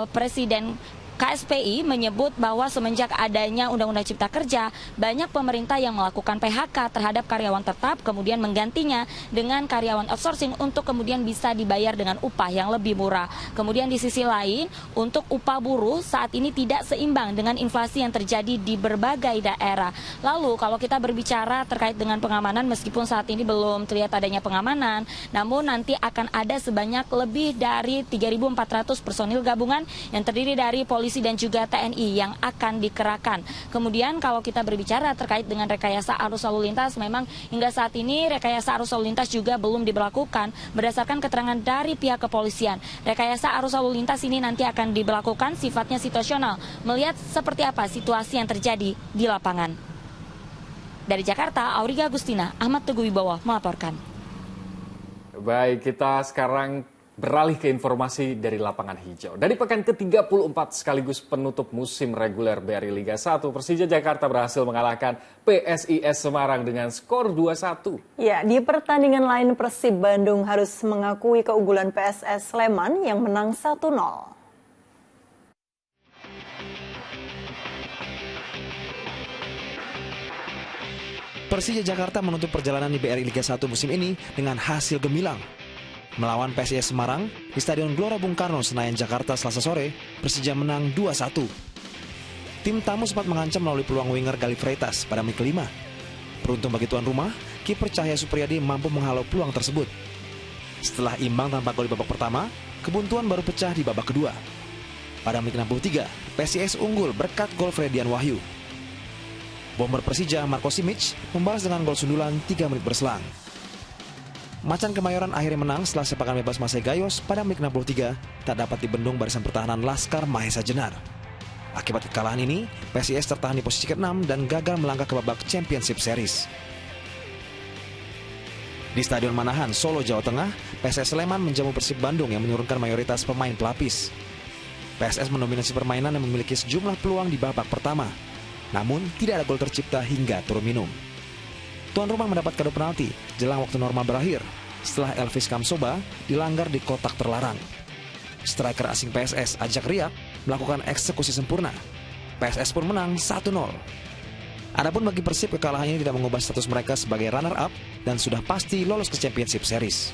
Presiden KSPI menyebut bahwa semenjak adanya Undang-Undang Cipta Kerja, banyak pemerintah yang melakukan PHK terhadap karyawan tetap, kemudian menggantinya dengan karyawan outsourcing untuk kemudian bisa dibayar dengan upah yang lebih murah. Kemudian di sisi lain, untuk upah buruh saat ini tidak seimbang dengan inflasi yang terjadi di berbagai daerah. Lalu kalau kita berbicara terkait dengan pengamanan, meskipun saat ini belum terlihat adanya pengamanan, namun nanti akan ada sebanyak lebih dari 3.400 personil gabungan yang terdiri dari polisi dan juga TNI yang akan dikerahkan. Kemudian kalau kita berbicara terkait dengan rekayasa arus lalu lintas, memang hingga saat ini rekayasa arus lalu lintas juga belum diberlakukan berdasarkan keterangan dari pihak kepolisian. Rekayasa arus lalu lintas ini nanti akan diberlakukan sifatnya situasional, melihat seperti apa situasi yang terjadi di lapangan. Dari Jakarta, Auriga Agustina, Ahmad Teguh Wibowo melaporkan. Baik, kita sekarang Beralih ke informasi dari lapangan hijau. Dari pekan ke-34 sekaligus penutup musim reguler BRI Liga 1, Persija Jakarta berhasil mengalahkan PSIS Semarang dengan skor 2-1. Ya, di pertandingan lain Persib Bandung harus mengakui keunggulan PSS Sleman yang menang 1-0. Persija Jakarta menutup perjalanan di BRI Liga 1 musim ini dengan hasil gemilang. Melawan PSIS Semarang di Stadion Gelora Bung Karno, Senayan, Jakarta Selasa sore, Persija menang 2-1. Tim tamu sempat mengancam melalui peluang winger Galih Freitas pada menit ke-5. Beruntung bagi tuan rumah, kiper Cahya Supriyadi mampu menghalau peluang tersebut. Setelah imbang tanpa gol di babak pertama, kebuntuan baru pecah di babak kedua. Pada menit 63, PSIS unggul berkat gol Fredian Wahyu. Bomber Persija Marco Simic membalas dengan gol sundulan 3 menit berselang. Macan Kemayoran akhirnya menang setelah sepakan bebas Masai Gayos pada menit 63 tak dapat dibendung barisan pertahanan Laskar Mahesa Jenar. Akibat kekalahan ini, PSIS tertahan di posisi ke-6 dan gagal melangkah ke babak Championship Series. Di Stadion Manahan, Solo, Jawa Tengah, PSS Sleman menjamu Persib Bandung yang menurunkan mayoritas pemain pelapis. PSS mendominasi permainan dan memiliki sejumlah peluang di babak pertama. Namun, tidak ada gol tercipta hingga turun minum. Tuan rumah mendapat kado penalti jelang waktu normal berakhir setelah Elvis Kamsoba dilanggar di kotak terlarang. Striker asing PSS Ajak Riak melakukan eksekusi sempurna. PSS pun menang 1-0. Adapun bagi Persib, kekalahan ini tidak mengubah status mereka sebagai runner-up dan sudah pasti lolos ke Championship Series.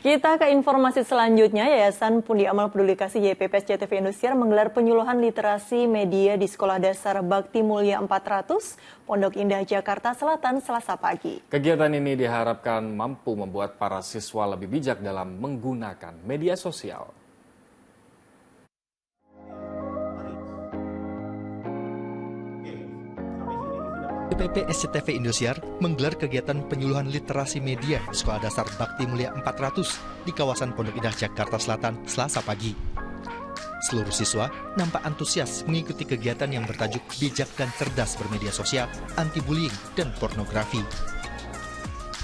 Kita ke informasi selanjutnya. Yayasan Pundi Amal Peduli Kasih YPPS CTV Indosiar menggelar penyuluhan literasi media di Sekolah Dasar Bakti Mulia 400, Pondok Indah, Jakarta Selatan, Selasa pagi. Kegiatan ini diharapkan mampu membuat para siswa lebih bijak dalam menggunakan media sosial. YPP SCTV Indosiar menggelar kegiatan penyuluhan literasi media di Sekolah Dasar Bakti Mulia 400 di kawasan Pondok Indah, Jakarta Selatan, Selasa pagi. Seluruh siswa nampak antusias mengikuti kegiatan yang bertajuk Bijak dan Cerdas Bermedia Sosial, Anti-Bullying, dan Pornografi.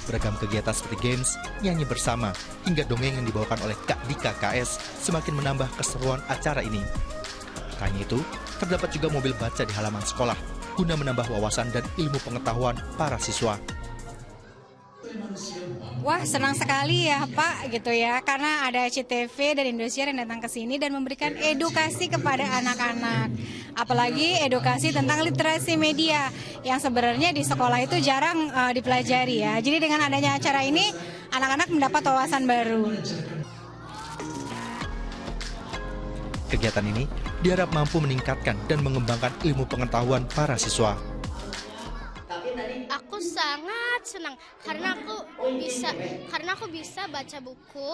Beragam kegiatan seperti games, nyanyi bersama, hingga dongeng yang dibawakan oleh Kak Dika KS semakin menambah keseruan acara ini. Tak hanya itu, terdapat juga mobil baca di halaman sekolah guna menambah wawasan dan ilmu pengetahuan para siswa. Wah, senang sekali ya Pak gitu ya, karena ada CTV dan Indosiar yang datang ke sini dan memberikan edukasi kepada anak-anak. Apalagi edukasi tentang literasi media yang sebenarnya di sekolah itu jarang dipelajari ya. Jadi dengan adanya acara ini, anak-anak mendapat wawasan baru. Kegiatan ini diharap mampu meningkatkan dan mengembangkan ilmu pengetahuan para siswa. Aku sangat senang karena aku bisa baca buku,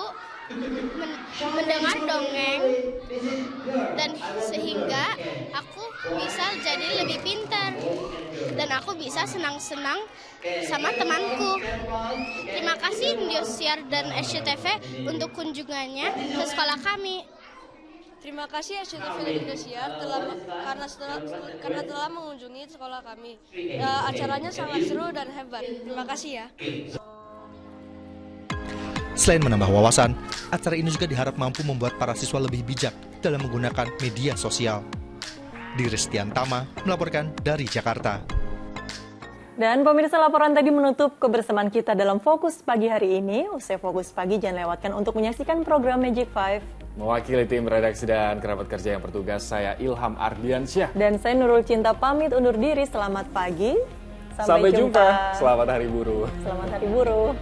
mendengar dongeng, dan sehingga aku bisa jadi lebih pintar dan aku bisa senang-senang sama temanku. Terima kasih Indosiar dan SCTV untuk kunjungannya ke sekolah kami. Terima kasih SCTV dan Indosiar karena telah mengunjungi sekolah kami. Acaranya sangat seru dan hebat. Terima kasih ya. Selain menambah wawasan, acara ini juga diharap mampu membuat para siswa lebih bijak dalam menggunakan media sosial. Diri Setiantama melaporkan dari Jakarta. Dan pemirsa, laporan tadi menutup kebersamaan kita dalam Fokus Pagi hari ini. Usai Fokus Pagi, jangan lewatkan untuk menyaksikan program Magic 5. Mewakili tim redaksi dan kerabat kerja yang bertugas, saya Ilham Ardiansyah. Dan saya Nurul Cinta pamit undur diri. Selamat pagi. Sampai jumpa. Selamat Hari Buruh. Selamat Hari Buruh.